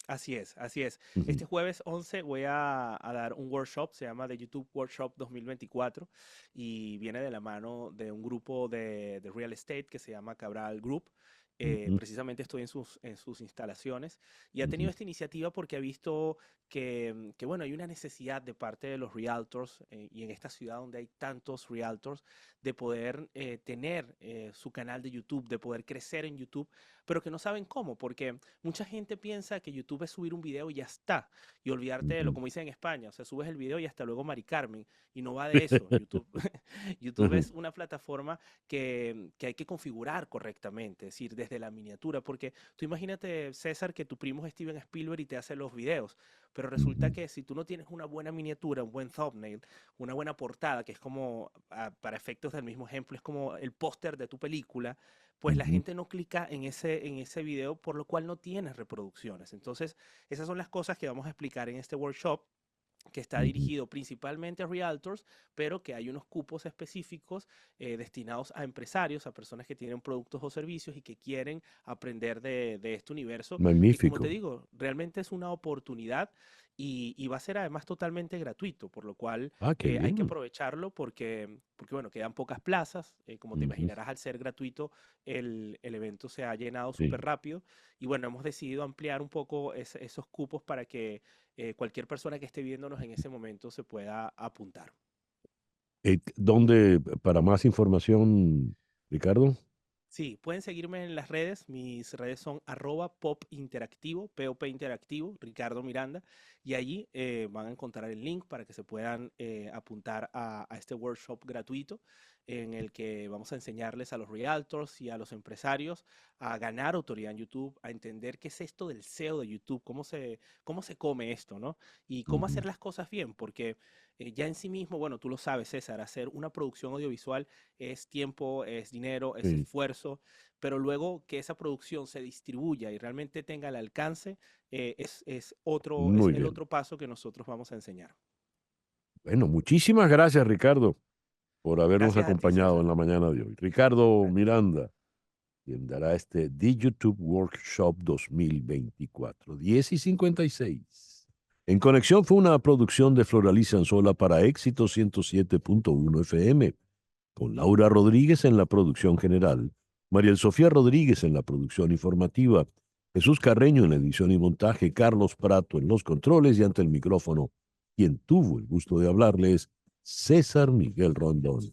Así es, así es. Este jueves 11 voy a dar un workshop, se llama The YouTube Workshop 2024 y viene de la mano de un grupo de real estate que se llama Cabral Group. Precisamente estoy en sus instalaciones y ha tenido esta iniciativa porque ha visto que bueno, hay una necesidad de parte de los realtors y en esta ciudad donde hay tantos realtors de poder tener su canal de YouTube, de poder crecer en YouTube, pero que no saben cómo, porque mucha gente piensa que YouTube es subir un video y ya está, y olvidarte de lo, como dicen en España, o sea, subes el video y hasta luego Mari Carmen, y no va de eso. YouTube es una plataforma que hay que configurar correctamente, es decir, desde la miniatura, porque tú imagínate, César, que tu primo es Steven Spielberg y te hace los videos, pero resulta que si tú no tienes una buena miniatura, un buen thumbnail, una buena portada, que es como, para efectos del mismo ejemplo, es como el póster de tu película, pues la gente no clica en ese video, por lo cual no tienes reproducciones. Entonces, esas son las cosas que vamos a explicar en este workshop, que está dirigido principalmente a realtors, pero que hay unos cupos específicos destinados a empresarios, a personas que tienen productos o servicios y que quieren aprender de este universo. Magnífico. Y como te digo, realmente es una oportunidad y va a ser además totalmente gratuito, por lo cual hay que aprovecharlo porque bueno, quedan pocas plazas. Como te imaginarás, al ser gratuito, el evento se ha llenado súper rápido. Y bueno, hemos decidido ampliar un poco esos cupos para que cualquier persona que esté viéndonos en ese momento se pueda apuntar. ¿Dónde, para más información, Ricardo? Sí, pueden seguirme en las redes. Mis redes son @popinteractivo, POP Interactivo, Ricardo Miranda. Y allí van a encontrar el link para que se puedan apuntar a este workshop gratuito en el que vamos a enseñarles a los realtors y a los empresarios a ganar autoridad en YouTube, a entender qué es esto del SEO de YouTube, cómo se come esto, ¿no? Y cómo hacer las cosas bien, porque ya en sí mismo, bueno, tú lo sabes, César, hacer una producción audiovisual es tiempo, es dinero, es esfuerzo, pero luego que esa producción se distribuya y realmente tenga el alcance, es el otro paso que nosotros vamos a enseñar. Bueno, muchísimas gracias, Ricardo, por habernos Gracias a ti, acompañado César. en la mañana de hoy. Ricardo Miranda, quien dará The YouTube Workshop 2024, 10:56. En Conexión fue una producción de Floraliza Anzola para Éxito 107.1 FM, con Laura Rodríguez en la producción general, Mariel Sofía Rodríguez en la producción informativa, Jesús Carreño en la edición y montaje, Carlos Prato en los controles y ante el micrófono, quien tuvo el gusto de hablarles, César Miguel Rondón.